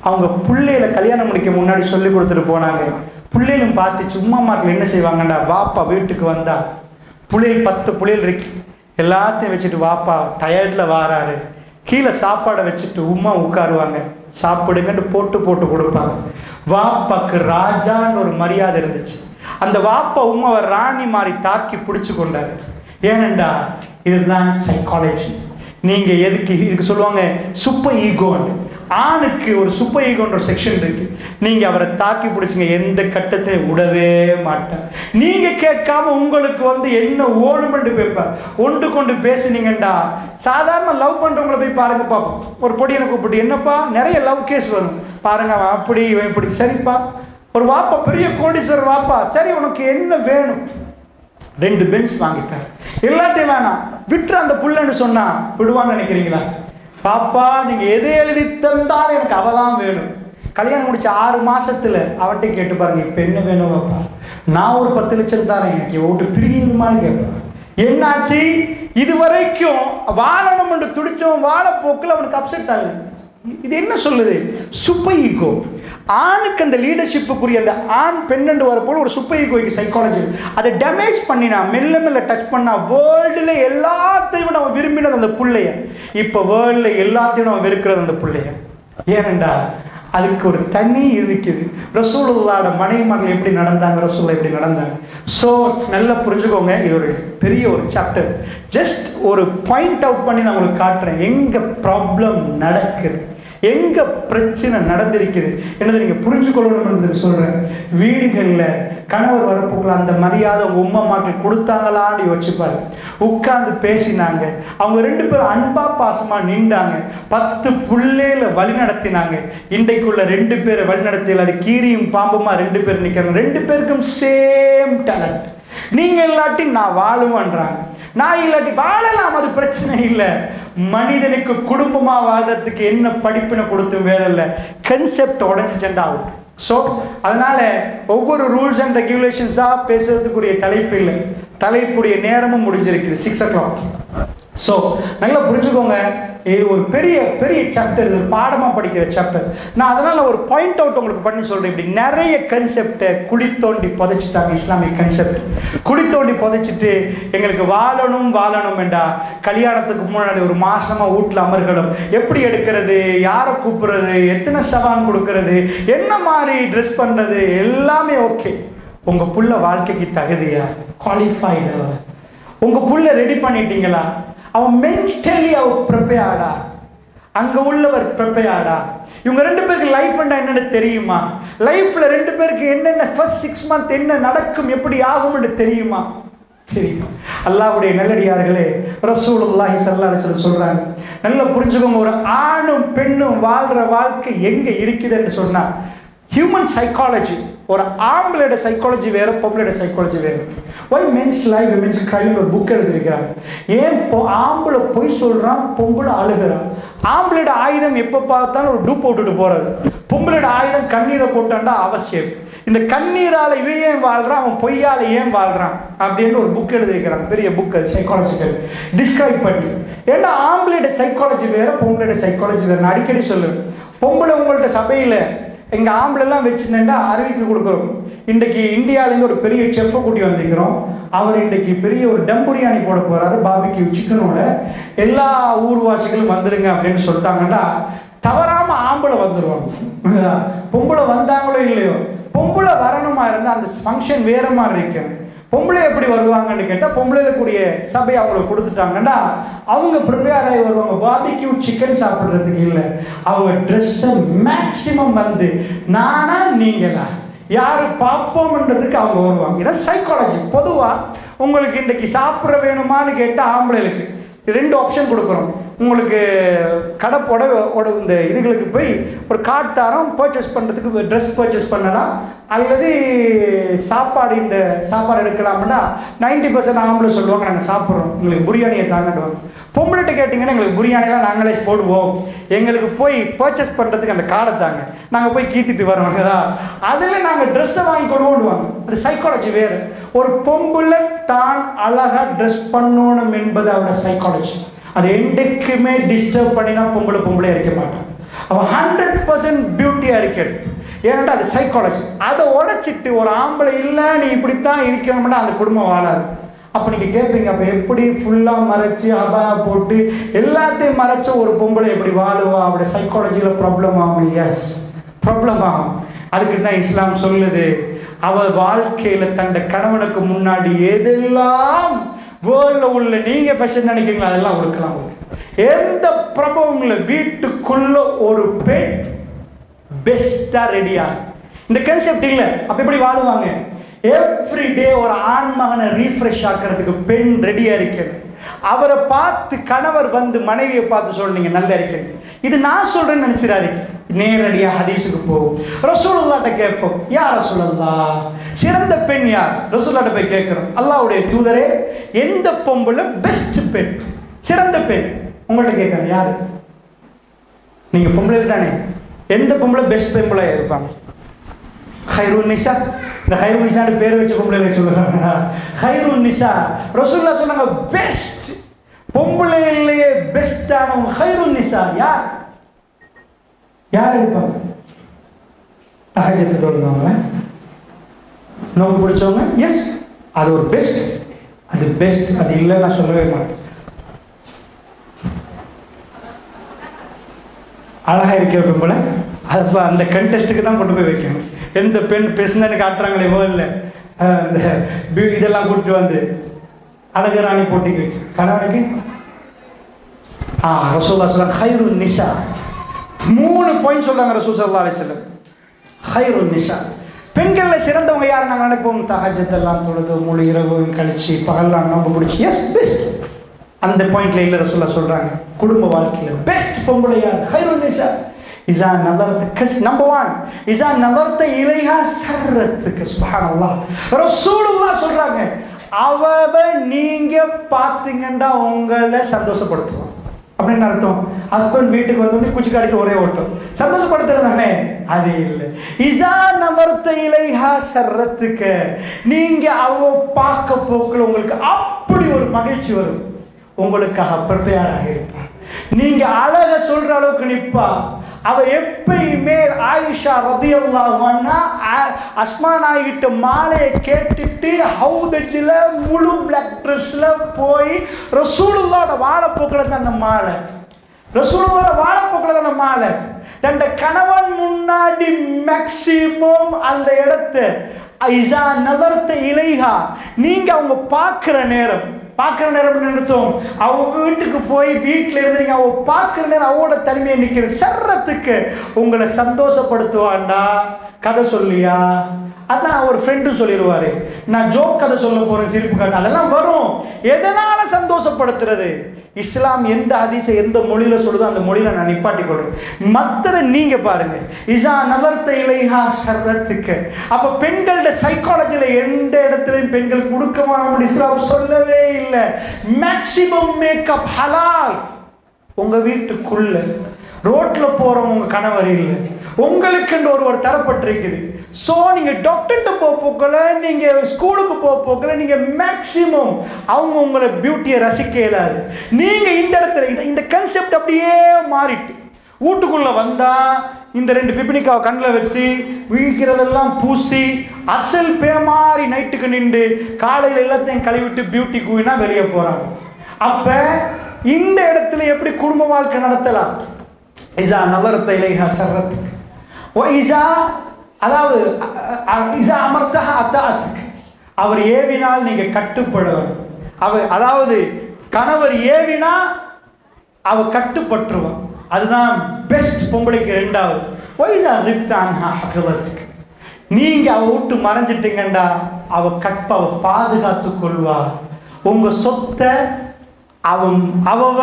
S1: அவங்க பிள்ளைகளை கல்யாணம் முடிக்க முன்னாடி சொல்லி கொடுத்துட்டு போனாங்க. பிள்ளைகளும் பார்த்துச்சு. உமாமாக்கள் என்ன செய்வாங்கண்டா, வாப்பா வீட்டுக்கு வந்தா பிள்ளைகள் 10 பிள்ளைகள் இருக்கு, எல்லாத்தையும் வச்சுட்டு வாப்பா டயர்டில் வாராரு, கீழே சாப்பாடை வச்சுட்டு உமா உட்காருவாங்க, சாப்பிடுங்கன்னு போட்டு போட்டு கொடுப்பாங்க. வாப்பாக்கு ராஜான்னு ஒரு மரியாதை இருந்துச்சு. அந்த வாப்பா உமாவை ராணி மாதிரி தாக்கி பிடிச்சு கொண்டாரு. ஏனண்டா இதுதான் சைக்காலஜி. நீங்க எதுக்கு இதுக்கு சொல்லுவாங்க சூப்பர் ஈகோன்னு. ஆணுக்கு ஒரு சூப்பர் ஈகோன்ற ஒரு செக்ஷன் இருக்கு. நீங்க அவரை தாக்கி பிடிச்சிங்க, எந்த கட்டத்தை விடவே மாட்டார். நீங்க கேட்காம உங்களுக்கு என்ன ஓணுமென்று பேப்பார். ஒன்று கொண்டு பேசுனீங்கண்டா, சாதாரண லவ் பண்றவங்களை போய் பாருங்க பார்ப்போம். ஒரு பொடியனை கூப்பிட்டு என்னப்பா, நிறைய லவ் கேஸ் வரும் பாருங்க, அவன் அப்படி இவன் இப்படி. சரிப்பா, ஒரு வாப்பா பெரிய கோடீஸ்வரர் வாப்பா, சரி உனக்கு என்ன வேணும், 2 பென்ஸ் வாங்கிட்டார், எல்லாத்தையும் வேணாம் விட்டு அந்த புள்ளன்னு சொன்னா விடுவான்னு நினைக்கிறீங்களா? பாப்பா நீங்க எதை எழுதி தந்தாலும் எனக்கு அவதான் வேணும். கல்யாணம் முடிச்ச 6 மாசத்துல அவன்கிட்ட கேட்டு பாருங்க, இப்ப என்ன வேணும் பாப்பா, நான் ஒரு 10 லட்சம் தானே, எனக்கு ஓட்டு பிரியுமான்னு கேட்பான். என்னாச்சு, இது வரைக்கும் வாழணும் என்று துடிச்சவன் வாழப்போக்கில் அவனுக்கு அப்செட் ஆகுது. இது என்ன சொல்லுது? Super ego. ஆணுக்கு அந்த லீடர்ஷிப்புக்குரிய அந்த ஆண் பெண்ணு வரப்போல ஒரு சுப்பைக்கு சைக்காலஜி அதை டேமேஜ் பண்ணினா மெல்ல மெல்ல டச் பண்ணா வேர்ல்டுல எல்லாத்தையும் நம்ம விரும்பினது அந்த பிள்ளைய, இப்போ வேர்ல்டுல எல்லாத்தையும் நம்ம வெறுக்கிறது அந்த பிள்ளைய. ஏனெண்டா அதுக்கு ஒரு தனி இருக்குது. ரசூலுல்லாஹ்வோட மனைவிமார்கள் எப்படி நடந்தாங்க, ரசூலுல்லாஹ் எப்படி நடந்தாங்க. ஸோ நல்லா புரிஞ்சுக்கோங்க, இது ஒரு பெரிய ஒரு சாப்டர். ஜஸ்ட் ஒரு பாயிண்ட் அவுட் பண்ணி நான் உங்களுக்கு காட்டுறேன் எங்கே ப்ராப்ளம் நடக்குது, எங்கே பிரச்சனை நடந்திருக்குது என்னதை நீங்கள் புரிஞ்சுக்கொள்ளணும்னு சொல்கிறேன். வீடுகளில் கணவர் வரப்போக்குள்ள அந்த மரியாதை உம்மா மாக்கள் கொடுத்தாங்களான்னு யோசிச்சுப்பாரு. உட்கார்ந்து பேசினாங்க, அவங்க 2 பேரும் அன்பா பாசமா நின்றாங்க, 10 பிள்ளைகளை வழி நடத்தினாங்க. இன்றைக்குள்ள 2 பேரை வழி நடத்தியல் அது கீரியும் பாம்புமா 2 பேர் நிற்கிறாங்க. 2 பேருக்கும் சேம் டேலண்ட். நீங்க இல்லாட்டி நான் வாழுவேன்றாங்க, நான் இல்லாட்டி வாழலாம், அது பிரச்சனை இல்லை. மனிதனுக்கு குடும்பமா வாழ்றதுக்கு என்ன படிப்பினை கொடுத்தும் வேலை இல்லை. Concept உடஞ்சிச்சண்டா out. ஸோ அதனால ஒவ்வொரு ரூல்ஸ் அண்ட் ரெகுலேஷன்ஸாக பேசுறதுக்குரிய தலைப்பு இல்லை, தலைப்புடைய நேரமும் முடிஞ்சிருக்குது 6 o'clock. ஸோ நல்லா புரிஞ்சுக்கோங்க, இது ஒரு பெரிய பெரிய சாப்டர், இது ஒரு பாடமாக படிக்கிற சாப்டர். நான் அதனால் ஒரு பாயிண்ட் அவுட் உங்களுக்கு பண்ணி சொல்கிறேன். இப்படி நிறைய கன்செப்டை குழி தோண்டி புதைச்சிட்டாங்க. இஸ்லாமிக் கன்செப்ட் குழி தோண்டி புதைச்சிட்டு எங்களுக்கு வாழணும் வேண்டா, கல்யாணத்துக்கு முன்னாடி ஒரு மாசமாக வீட்டில் அமர்கணும், எப்படி எடுக்கிறது, யாரை கூப்பிடுறது, எத்தனை சவான் கொடுக்கறது, என்ன மாதிரி ட்ரெஸ் பண்ணுறது எல்லாமே ஓகே. உங்கள் புள்ள வாழ்க்கைக்கு தகுதியா, குவாலிஃபைடா, உங்கள் புள்ள ரெடி பண்ணிட்டீங்களா, அவன் மென்டலி அவன் ப்ரிப்பேர்டா, அங்க உள்ளவர் ப்ரிப்பேர்டா. இவங்க 2 பேருக்கு லைஃப் என்னன்னு தெரியுமா, லைஃப்ல 2 பேருக்கு என்னென்ன ஃபர்ஸ்ட் 6 months என்ன நடக்கும், எப்படி ஆகும்னு தெரியுமா, தெரியுமா? அல்லாஹ்வுடைய நல்லடியார்களே, ரசூலுல்லாஹி ஸல்லல்லாஹு அலைஹி வஸல்லம் சொல்றாங்க, நல்லா புரிஞ்சுக்கோங்க, ஒரு ஆணும் பெண்ணும் வாழ்ற வாழ்க்கை எங்க இருக்குதுன்னு சொன்னா ஹியூமன் சைக்காலஜி. ஒரு ஆம்பளோட சைக்காலஜி வேற, பொம்பளோட சைக்காலஜி வேற. Why men's life women's crime ஒரு புக் எழுதிருக்கிறாங்க. ஏன் ஆம்பளை பொய் சொல்றான், பொம்பளை அழுகிறான். ஆம்பளோட ஆயுதம் எப்போ பார்த்தாலும் ஒரு டூப் போட்டுட்டு போறது, பொம்பளோட ஆயுதம் கண்ணீரை போட்டாண்டா அவசியம். இந்த கண்ணீரால இவன் ஏன் வாழ்றான், அவன் பொய்யால ஏன் வாழ்றான் அப்படின்னு ஒரு புக் எழுதிருக்கிறாங்க, பெரிய புக், அது சைக்காலஜிக்கல் டிஸ்கிரைப் பண்ணி. ஏன்னா ஆம்பளோட சைக்காலஜி வேற, பொம்பளோட சைக்காலஜி வேற. நான் அடிக்கடி சொல்லுவேன், பொம்பளை உங்கள்ட்ட சபையில எங்கள் ஆம்பளெல்லாம் வச்சுருந்தேன்டா அறிவித்து கொடுக்குறோம். இன்றைக்கி இந்தியாவிலேருந்து ஒரு பெரிய செஃப்பை கூட்டி வந்துக்கிறோம். அவர் இன்றைக்கி பெரிய ஒரு டம் பிரியாணி போட போகிறாரு, பாபிக்கு சிக்கனோட. எல்லா ஊர்வாசிகளும் வந்துடுங்க அப்படின்னு சொல்லிட்டாங்கன்னா தவறாமல் ஆம்பளை வந்துடுவாங்க. பொம்பளை வந்தாங்களோ இல்லையோ, பொம்பளை வரணுமா இருந்தால் அந்த ஃபங்க்ஷன் வேறு மாதிரி இருக்கு. பொம்பளை எப்படி வருவாங்கன்னு கேட்டால், பொம்பளைக்குரிய சபை அவங்களுக்கு கொடுத்துட்டாங்கன்னா அவங்க ப்ரிப்பேர் ஆகி வருவாங்க. பாபிக்யூ சிக்கன் சாப்பிட்றதுக்கு இல்லை, அவங்க ட்ரெஸ்ஸை மேக்சிமம் வந்து நானா நீங்களா யாரு பார்ப்போம்ன்றதுக்கு அவங்க வருவாங்க. இதான் சைக்காலஜி. பொதுவாக உங்களுக்கு இன்றைக்கி சாப்பிட்ற வேணுமான்னு கேட்டால் ஆம்பளைகளுக்கு 2 ஆப்ஷன் கொடுக்குறோம். உங்களுக்கு கடை இந்த இதுகளுக்கு போய் ஒரு கார்டு தரோம், பர்ச்சேஸ் பண்ணுறதுக்கு ட்ரெஸ் பர்ச்சேஸ் பண்ணலாம், அல்லது சாப்பாடு இந்த சாப்பாடு எடுக்கலாம்னா 90% ஆம்பளை சொல்லுவாங்க நாங்கள் சாப்பிட்றோம், எங்களுக்கு பிரியாணியை தாங்கிடுவாங்க. பொம்பளைட்டு கேட்டிங்கன்னா எங்களுக்கு பிரியாணிலாம் நாங்களே போடுவோம், எங்களுக்கு போய் பர்ச்சேஸ் பண்ணுறதுக்கு அந்த கார்டை தாங்க, நாங்கள் போய் கீத்திட்டு வரோங்கதா, அதில் நாங்கள் ட்ரெஸ்ஸை வாங்கி கொள்வோடுவாங்க. அது சைக்காலஜி வேறு. ஒரு பொம்பளை தான் அழகாக ட்ரெஸ் பண்ணணும் என்பது அவரோட சைக்காலஜி. அது என்றைக்குமே டிஸ்டர்ப் பண்ணினா பொம்பளை இருக்க மாட்டான். அவன் 100% பியூட்டியாக இருக்கிறது. ஏன்னா அது சைக்காலஜி. அதை உடைச்சிட்டு ஒரு ஆம்பளை இல்லை நீ இப்படித்தான் இருக்கணும்னா அந்த குடும்பம் வாழாது. அப்போ நீங்கள் கேட்பீங்க, அப்போ எப்படி ஃபுல்லாக மறைச்சி அபா போட்டு எல்லாத்தையும் மறைச்ச ஒரு பொம்பளை எப்படி வாழுவா, அவருடைய சைக்காலஜியில் ப்ராப்ளம் ஆகும். எஸ், ப்ராப்ளம் ஆகும். அதுக்கு தான் இஸ்லாம் சொல்லுது, அவள் வாழ்க்கையில் தன் கணவனுக்கு முன்னாடி எதெல்லாம் வேர்ல்டில் உள்ள நீங்கள் ஃபேஷன் நினைக்கிறீங்களோ அதெல்லாம் ஒடுக்கலாம். எந்த ப்ராப்ளமும் இல்லை. வீட்டுக்குள்ள ஒரு பெண் பெஸ்ட்டாக ரெடியா, இந்த கான்செப்ட் இல்லை. அப்போ எப்படி வாழுவாங்க? எவ்ரி டே ஒரு ஆண் மகனை ரீஃப்ரெஷ் ஆக்கிறதுக்கு பெண் ரெடியாக இருக்கிறது. அவரை பார்த்து கணவர் வந்து மனைவியை பார்த்து சொல்றீங்க நல்லா இருக்கிறது. இது நான் சொல்றேன்னு நினைச்சிடாரு. நேரடியாக ஹதீஸுக்கு போகும். ரசூலுல்லாஹ்ட்ட கேட்போம், யார் ரசூலுல்லாஹ், சிறந்த பெண் யார்? ரசூலுல்லாஹ்ட்ட போய் கேட்கிறோம், அல்லாஹ்வுடைய தூதரே எந்த பொம்பளை பெஸ்ட் பெண், சிறந்த பெண்? உங்கள்கிட்ட கேட்குறேன், யாரு? நீங்க பொம்பளை தானே, எந்த பொம்பளை பெஸ்ட் பொம்பளை இருப்பாங்க? ஹைருன் நிசா. இந்த ஹைருன் நிசான்னு பேர் வச்சு பொம்பளை சொல்லுறாங்க. ஹைருன் நிசா. ரசூலுல்லாஹ் சொன்னாங்க பெஸ்ட் பொம்பளையிலேயே பெஸ்டான ஹைருன் நிசா யார்? யார் இருப்பாங்க? தஹஜ்ஜத் தொழுதவங்க, நோம்பு பிடிச்சவங்க, எஸ் அது ஒரு பெஸ்ட், அது பெஸ்ட், அது இல்லை நான் சொல்லவே மாட்டேன். அழகா இருக்கிற பெண்போல அது அந்த கண்டெஸ்ட்டுக்கு தான் கொண்டு போய் வைக்கணும். எந்த பெண் பேசுனேன்னு காட்டுறாங்களே இல்லை இந்த இதெல்லாம் கூப்பிட்டு வந்து அழகு ராணி போட்டிக்கு வச்சு கணவனுக்கு ரசூலுல்லாஹ் சொல்றாங்க ஹைருன் நிசா, 3 பாயிண்ட் சொல்றாங்க ரசூல் ஸல்லல்லாஹு அலைஹி வஸல்லம். ஹைருன் நிசா, பெண்கள்ல சிறந்தவங்க யார் நாங்கள் நினைப்போம், தஹஜ்ஜத் எல்லாம் தொழுது முழு இரவும் கழிச்சு பகல்லாம் நோம்பு பிடிச்சி, எஸ் பெஸ்ட். அந்த பாயிண்ட்ல இல்ல ரசூலுல்லாஹ் சொல்றாங்க குடும்ப வாழ்க்கையில பெஸ்ட் பொம்பளை யார், ஹைருன் நிசா இஸா நதர்த கஸ் நம்பர் 1 இஸா நதர்த இலைஹா சர்ரத்துக்கு. சுப்ஹானல்லாஹ், ரசூலுல்லாஹ் சொல்றாங்க அவ நீங்க பாத்தீங்கன்னா உங்களை சந்தோஷப்படுத்துவான். அப்படின்னு அர்த்தம், ஹஸ்பண்ட் வீட்டுக்கு வந்து குச்சி காடிக்கு ஒரே ஓட்டம் சந்தோஷப்படுத்துறதானே, அது இல்லை. இஸா நதர்த இலைஹா சர்ரத்துக்கு, நீங்க அவ பார்க்க போக்குல உங்களுக்கு அப்படி ஒரு மகிழ்ச்சி வரும், உங்களுக்காக ப்ரிப்பேராக இருப்பான். நீங்க அழக சொல்ற அளவுக்கு நிற்பா. அவ எப்பயுமே ஆயிஷா ரலியல்லாஹு அன்ஹா அஸ்மா நாயிட்ட மாலையை கேட்டுட்டு ஹவுதஜில் முழு பிளாக் ட்ரெஸ்ல போய் ரசூலுல்லாஹ்வோட வாழைப்போக்கில் தான் அந்த மாலை, ரசூலுல்லாஹ்வோட வாழைப்போக்கில் தான் அந்த மாலை. தன் கணவன் முன்னாடி மேக்சிமம் அந்த இடத்தை ஐஸா நதர்த்த இலைஹா, நீங்க அவங்க பார்க்கிற நேரம் நிறுத்தம், அவங்க வீட்டுக்கு போய் வீட்டில் இருந்து நீங்க அவ பார்க்கிற நேரம் அவவோட தனிமையை நிற்கிற சர்றத்துக்கு உங்களை சந்தோஷப்படுத்துவாண்டா. கதை சொல்லியா, அதான் ஒரு ஃப்ரெண்டும் சொல்லிடுவாரு, நான் ஜோக் கதை சொல்ல போறேன் சிரிப்பு காட்டு, அதெல்லாம் வரும். எதனால சந்தோஷப்படுத்துறது? இஸ்லாம் எந்த ஹதீஸை எந்த மொழியில சொல்லுதோ அந்த மொழியில நான் நிப்பாட்டி கொள்றேன். மற்றதை நீங்க பாருங்க. இஸா நதர்த இலைஹா சர்ரத்துக்கு, அப்ப பெண்களோட சைக்காலஜில எந்த இடத்துலையும் பெண்கள் கொடுக்கமான இஸ்லாம் சொல்லவே இல்லை. மேக்சிமம் மேக்கப் ஹலால். உங்க வீட்டுக்குள்ள ரோட்ல போறவங்க உங்க கணவர் இல்லை, உங்களுக்கு ஒருவர் தரப்பட்டிருக்குது. ஸோ நீங்க டாக்டர்கிட்ட போக்கல, நீங்க ஸ்கூலுக்கு போக்கல, நீங்க மேக்சிமம் அவங்க உங்களை பியூட்டியை ரசிக்க இயலாது. நீங்க இந்த இடத்துல இந்த கன்செப்ட் அப்படியே மாறிட்டு வீட்டுக்குள்ள வந்தா இந்த 2 பிப்னிக்காவை கண்ணில் வச்சு விழிக்கிறதெல்லாம் பூசி அசல் பேமாரி நைட்டுக்கு நின்று காலையில் எல்லாத்தையும் கழுவிட்டு பியூட்டி குயினா வெளியே போறாங்க. அப்ப இந்த இடத்துல எப்படி குடும்ப வாழ்க்கை நடத்தலாம்? இஸா நதர்த இலைஹா சர்ரத்துக்கு வ இஸா, அதாவது இஸா அமர்தஹா அத்தஅத்துக்கு, அவர் ஏவினால் நீங்க கட்டுப்படணும். அவர் அதாவது கணவர் ஏவினா அவ கட்டுப்பட்டுருவான். அதுதான் பெஸ்ட் பொம்பளைக்கு. 2வது வ இஸா ரிப்த அன்ஹா ஹஃபிலத்துக்கு, நீங்க அவ விட்டு மறைஞ்சிட்டீங்கண்டா அவ கற்ப அவ பாதுகாத்து கொள்வா. உங்க சொத்தை அவ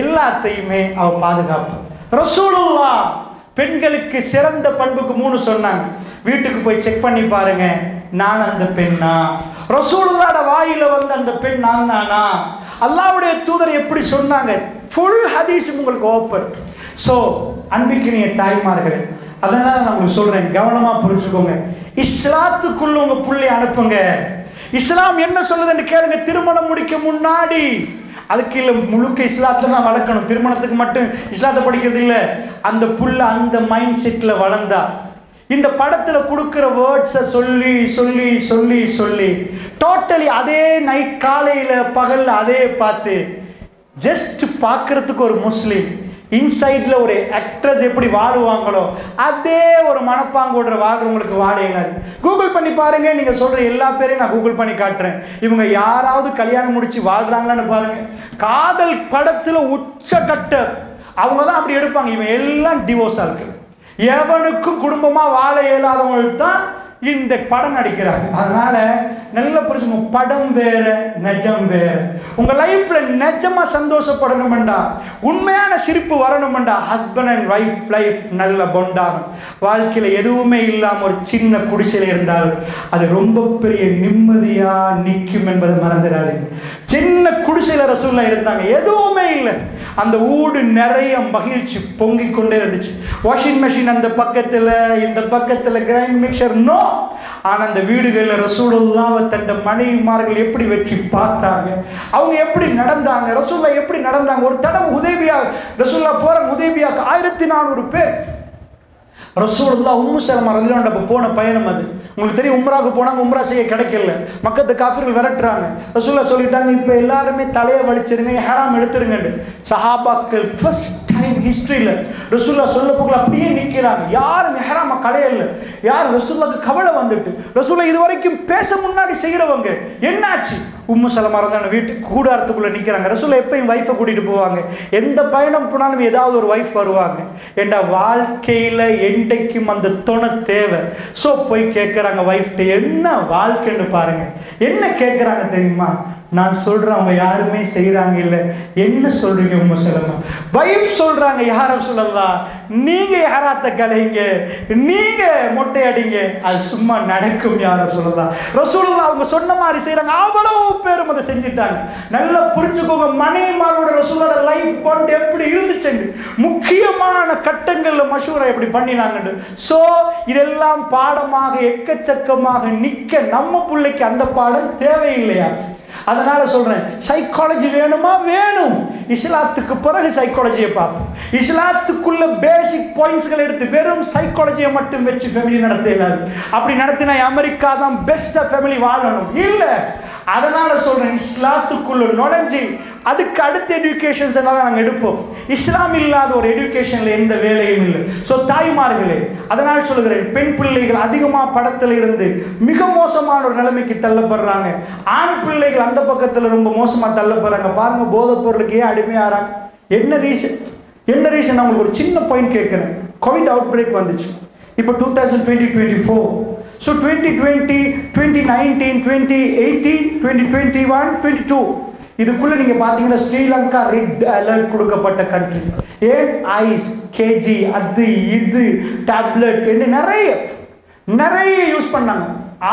S1: எல்லாத்தையுமே அவ பாதுகாப்பு. ரசூலுல்லாஹ் பெண்களுக்கு சிறந்த பண்புக்கு 3 சொன்னாங்க. வீட்டுக்கு போய் செக் பண்ணி பாருங்க, நான் அந்த பெண்ணா? ரசூலுல்லாஹ்வோட வாயில வந்து அந்த பெண் நான் தானா? அல்லாஹ்வுடைய தூதர் எப்படி சொன்னாங்க? ஃபுல் ஹதீஸ் உங்களுக்கு ஓப்பன். ஸோ அன்பிக்கினிய தாய்மார்களே, அதனால நான் உங்களுக்கு சொல்றேன், கவனமா புரிஞ்சுக்கோங்க. இஸ்லாத்துக்குள்ள உங்க புள்ளை அனுப்புங்க. இஸ்லாம் என்ன சொல்லுதுன்னு கேளுங்க. திருமணம் முடிக்க முன்னாடி அதுக்கு இல்லை, முழுக்க இஸ்லாத்தை தான் வளர்க்கணும். திருமணத்துக்கு மட்டும் இஸ்லாத்தை படிக்கிறது இல்லை. அந்த புள்ள அந்த மைண்ட் செட்டில் வளர்ந்தா இந்த படத்தில் கொடுக்குற வேர்ட்ஸை சொல்லி சொல்லி சொல்லி சொல்லி டோட்டலி அதே நைட் காலையில் பகலில் அதே பார்த்து ஜஸ்ட் பார்க்கறதுக்கு ஒரு முஸ்லீம் இன்சைட்ல ஒரு ஆக்ட்ரஸ் எப்படி வாழுவாங்களோ அதே ஒரு மனப்பாங்கோட வாழ்றவங்களுக்கு வாழையினார். கூகுள் பண்ணி பாருங்க. நீங்க சொல்ற எல்லா பேரையும் நான் கூகுள் பண்ணி காட்டுறேன். இவங்க யாராவது கல்யாணம் முடிச்சு வாழ்றாங்களான்னு பாருங்க. காதல் படத்துல உச்சக்கட்ட அவங்க தான் அப்படி எடுப்பாங்க. இவன் எல்லாம் டிவோர்ஸா இருக்கு. எவனுக்கும் குடும்பமா வாழ இயலாதவங்களுக்கு தான் இந்த படம் நடிக்கிறாங்க. அதனால நல்ல புரிஞ்சுங்க, படம் வேற நெஜம் வேற. உங்க லைஃப்ல நெஜமா சந்தோஷப்படணும்டா, உண்மையான சிரிப்பு வரணும்டா, ஹஸ்பண்ட் அண்ட் வைஃப் லைஃப் நல்ல பொண்டாகும். வாழ்க்கையில எதுவுமே இல்லாம ஒரு சின்ன குடிசையில இருந்தால் அது ரொம்ப பெரிய நிம்மதியா நிற்கும் என்பதை மறந்துடாதீங்க. சின்ன குடிசையில ரசூலுல்லாஹ் இருந்தாங்க, எதுவுமே இல்லை. அந்த ஊடு நிறைய மகிழ்ச்சி பொங்கிக் கொண்டே இருந்துச்சு. வாஷிங் மெஷின் அந்த பக்கத்துல, இந்த பக்கத்துல கிரைண்ட் மிக்சர் நோ. ஆனா அந்த வீடுகளில் ரசூலுல்லாஹ் தன் மனைவிமார்கள் எப்படி வச்சு பார்த்தாங்க, அவங்க எப்படி நடந்தாங்க, ரசூலுல்லாஹ் எப்படி நடந்தாங்க. ஒரு தடவை உதைபியா ரசூலுல்லாஹ் போற உதைபியாக்கு 1400 பேர் ரசூலுல்லாஹ் உம்மு சலமா ரலியல்லாஹு அன்ஹா போன பயணம் அது. உங்களுக்கு தெரியும், உம்ராவுக்கு போனாங்க, உம்ரா செய்ய கிடைக்கல, மக்கத்து காஃபிர்கள் விரட்டுறாங்க. ரசூலுல்லாஹ் சொல்லிட்டாங்க, இப்போ எல்லாருமே தலையை வலிச்சிருங்க, இஹ்ராம் எடுத்துருங்க. சஹாபாக்கள் ஃபர்ஸ்ட் டைம் ஹிஸ்டரியில் ரசூலுல்லாஹ் சொல்ல போகல அப்படியே நிற்கிறாங்க. யாரும் இஹ்ராம களையல. யார்? ரசூலுல்லாஹ்க்கு கவலை வந்துட்டு. ரசூலுல்லாஹ் இது வரைக்கும் பேச முன்னாடி செய்கிறவங்க என்னாச்சு? உம்மு சலமா ரலியல்லாஹு அன்ஹா வீட்டு கூடாரத்துக்குள்ளே நிற்கிறாங்க. ரசூலுல்லாஹ் எப்பயும் வைஃபை கூட்டிகிட்டு போவாங்க. எந்த பயணம் போனாலும் ஏதாவது ஒரு வைஃப் வருவாங்க. ஏண்டா வாழ்க்கையில் என்றைக்கும் அந்த துணை தேவை. ஸோ போய் கேட்குறாங்க வைஃப்ட்டு, என்ன வாழ்க்கைன்னு பாருங்க. என்ன கேட்குறாங்க தெரியுமா? நான் சொல்கிறேன், அவங்க யாருமே செய்கிறாங்க இல்லை. என்ன சொல்கிறீங்க உம்மு சலமா? வைஃப் சொல்கிறாங்க, யார் ரசூலல்லாஹ், நீங்கள் யாராத்த கலைங்க, நீங்கள் மொட்டை அடிங்க, அது சும்மா நடக்கும் யார் ரசூலல்லாஹ். ரசூலுல்லாஹ் அவங்க சொன்ன மாதிரி செய்கிறாங்க. அவ்வளவு பேரும் அதை செஞ்சுட்டாங்க. நல்லா புரிஞ்சுக்கோங்க, மனைவிமாரோட ரசூலோட லைஃப் பாயிண்ட் எப்படி இருந்துச்சுங்க, முக்கியமான கட்டங்களில் மஷூரா எப்படி பண்ணினாங்க. ஸோ இதெல்லாம் பாடமாக எக்கச்சக்கமாக நிற்க நம்ம பிள்ளைக்கு அந்த பாடம் தேவையில்லையா? அதனால சொல்றேன், சைக்காலஜி வேணுமா? வேணும். இஸ்லாத்துக்கு பிறகு சைக்காலஜியை பார்ப்போம். இஸ்லாத்துக்குள்ள பேசிக் பாயிண்ட்ஸ்களை எடுத்து வெறும் சைக்காலஜியை மட்டும் வச்சு ஃபேமிலி நடத்த இல்லாது. அப்படி நடத்தினா அமெரிக்கா தான் பெஸ்டா ஃபேமிலி வாழணும் இல்லை. அதனால சொல்றேன், இஸ்லாத்துக்குள்ள நுழைஞ்சி அதுக்கு அடுத்த எஜுகேஷன்ஸ் எல்லாம் நாங்கள் எடுப்போம். இஸ்லாம் இல்லாத ஒரு எஜுகேஷன்ல எந்த வேலையும் இல்லை. ஸோ தாய்மார்களே, அதனால் சொல்கிறேன், பெண் பிள்ளைகள் அதிகமாக படத்தில் இருந்து மிக மோசமான ஒரு நிலைமைக்கு தள்ளப்படுறாங்க. ஆண் பிள்ளைகள் அந்த பக்கத்தில் ரொம்ப மோசமாக தள்ளப்படுறாங்க. பாருங்க, போதைப் பொருளுக்கு ஏன் அடிமையாகிறாங்க? என்ன ரீசன்? என்ன ரீசன்? நான் உங்களுக்கு ஒரு சின்ன பாயிண்ட் கேட்குறேன். கோவிட் அவுட் பிரேக் வந்துச்சு. இப்போ 2020-24. ஸோ 2020, 2019, 2018, 2021, 22 இதுக்குள்ள நீங்க பாத்தீங்கன்னா ஸ்ரீலங்கா ரெட் அலர்ட் கொடுக்கப்பட்ட கண்ட்ரி. ஏன்? ஐஸ், கேஜி, அது இது டேப்லெட் நிறைய யூஸ் பண்ணாங்க.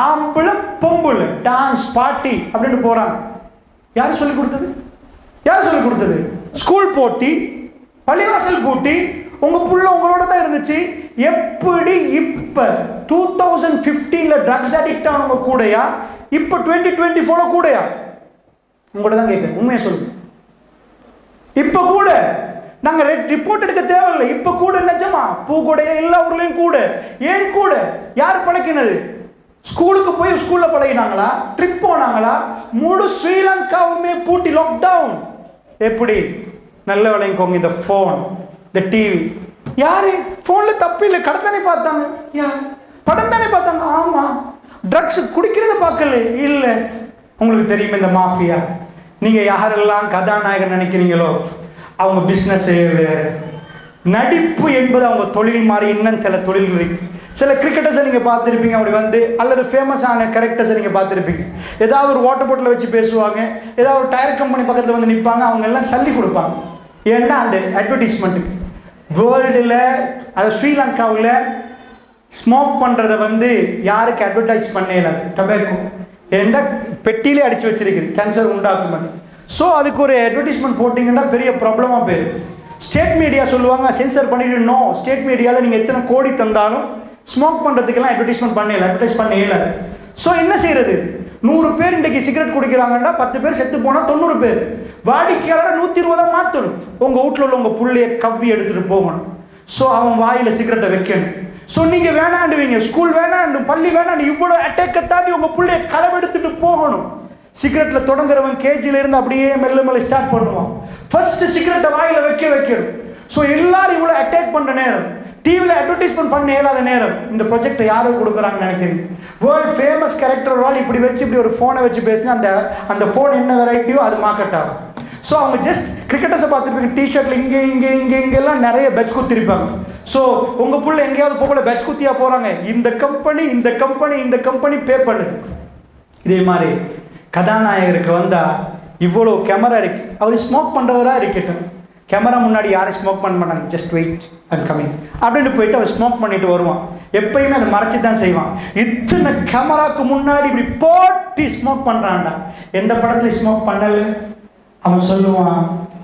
S1: ஆம்பளை பொம்பளை டான்ஸ் பார்ட்டி அப்படின்னு போறாங்க. யார் சொல்லி கொடுத்தது? யார் சொல்லி கொடுத்தது? ஸ்கூல் போட்டி, பள்ளிவாசல் போட்டி. உங்க புள்ள உங்களோட தான் இருந்துச்சு. எப்படி இப்ப 2015 ட்ரக்ஸ் அடிக்ட் ஆனவங்க கூடயா, இப்ப 2024 கூடயா? உங்கள்கிட்ட தான் கேட்குறேன், உண்மையை சொல்லுங்க. இப்போ கூட நாங்கள் ரிப்போர்ட் எடுக்க தேவையில்லை. இப்போ கூட நிஜமா பூ கூட எல்லா ஊர்லேயும் கூட. ஏன் கூட? யார் பழக்கினது? ஸ்கூலுக்கு போய் ஸ்கூலில் பழகினாங்களா? ட்ரிப் போனாங்களா? முழு ஸ்ரீலங்காவுமே பூட்டி லாக்டவுன். எப்படி? நல்ல விளையங்கோங்க, இந்த ஃபோன், இந்த டிவி. யாரு? ஃபோனில் தப்பு இல்லை, கடை தானே பார்த்தாங்க. யார்? படம் தானே பார்த்தாங்க. ஆமாம். ட்ரக்ஸ் குடிக்கிறத பார்க்கல இல்லை. உங்களுக்கு தெரியும் இந்த மாஃபியா. நீங்கள் யாரெல்லாம் கதாநாயகன் நினைக்கிறீங்களோ அவங்க பிஸ்னஸ் வேறு. நடிப்பு என்பது அவங்க தொழில் மாதிரி இன்னும் சில தொழில்கள் இருக்கு. சில கிரிக்கெட்டர்ஸை நீங்கள் பார்த்துருப்பீங்க, அப்படி வந்து அல்லது ஃபேமஸான கேரக்டர்ஸை நீங்கள் பார்த்துருப்பீங்க. ஏதாவது ஒரு வாட்டர் பாட்டில் வச்சு பேசுவாங்க, ஏதாவது ஒரு டயர் கம்பெனி பக்கத்தில் வந்து நிற்பாங்க, அவங்க எல்லாம் சல்லி கொடுப்பாங்க. ஏன்னா அந்த அட்வர்டைஸ்மெண்ட்டுக்கு. வேர்ல்டில், அது ஸ்ரீலங்காவில் ஸ்மோக் பண்ணுறதை வந்து யாருக்கு அட்வர்டைஸ் பண்ணல? டொபாக்கோ ஏன்னா பெட்டியிலே அடித்து வச்சிருக்குது, கேன்சர் உண்டாக்கும். ஸோ அதுக்கு ஒரு அட்வர்டைஸ்மெண்ட் போட்டிங்கன்னா பெரிய ப்ராப்ளமாக போயிடும். ஸ்டேட் மீடியா சொல்லுவாங்க சென்சர் பண்ணிட்டு. ஸ்டேட் மீடியாவில் நீங்கள் எத்தனை கோடி தந்தாலும் ஸ்மோக் பண்ணுறதுக்கெல்லாம் அட்வர்டைஸ்மெண்ட் அட்வர்டைஸ் பண்ணல. ஸோ என்ன செய்யறது? 100 பேர் இன்றைக்கி சிகரெட் குடிக்கிறாங்கன்னா 10 பேர் செத்து போனால் 90 பேர். வாடிக்கையாளரை 120 மாற்றணும். உங்கள் வீட்டில் உள்ள உங்கள் பிள்ளைய கவ்வி எடுத்துகிட்டு போகணும். ஸோ அவன் வாயில் சிகரெட்டை வைக்கணும். ஸோ நீங்கள் வேணாண்டுவீங்க, ஸ்கூல் வேணாண்டு, பள்ளி வேணாண்டு, இவ்வளோ அட்டாக்கை தாண்டி உங்கள் பிள்ளைய களவெடுத்துட்டு போகணும். சிகரெட்டில் தொடங்குறவன் கேஜியில் இருந்து அப்படியே மெல்ல மெல்ல ஸ்டார்ட் பண்ணுவான். ஃபர்ஸ்ட் சிகரெட்டை வாயில் வைக்கணும். ஸோ எல்லாரும் இவ்வளோ அட்டாக் பண்ணுற நேரம், டிவியில் அட்வர்டைஸ்மெண்ட் பண்ண இயலாத நேரம், இந்த ப்ராஜெக்டை யாரும் கொடுக்குறாங்கன்னு நினைக்கிறீங்க? வேர்ல்ட் ஃபேமஸ் கேரக்டர் வால் இப்படி வச்சு இப்படி ஒரு ஃபோனை வச்சு பேசினா அந்த ஃபோன் என்ன வெரைட்டியோ அது மார்க்கெட் ஆகும். ஸோ அவங்க ஜஸ்ட் கிரிக்கெட்டர்ஸை பார்த்துருப்பீங்க, டிஷர்ட்டில் இங்கெல்லாம் நிறைய பெட்ச் குத்திருப்பாங்க. ஸோ உங்கள் பிள்ளை எங்கேயாவது போகல பெட்ச் குத்தியாக போகிறாங்க, இந்த கம்பெனி பே பண்ணுது. இதே மாதிரி கதாநாயகருக்கு வந்தால் இவ்வளோ கேமரா இருக்கு, அவர் ஸ்மோக் பண்ணுறவராக இருக்கட்டும். கேமரா முன்னாடி யாரும் ஸ்மோக் பண்ண மாட்டாங்க. ஜஸ்ட் வெயிட் அண்ட் கமிங் அப்படின்னு போயிட்டு அவர் ஸ்மோக் பண்ணிட்டு வருவான். எப்பயுமே அதை மறைச்சி தான் செய்வான். இத்தனை கேமராவுக்கு முன்னாடி இப்படி போட்டு ஸ்மோக் பண்ணுறான்டா. எந்த படத்துல ஸ்மோக் பண்ணல? அவன் சொல்லுவான்,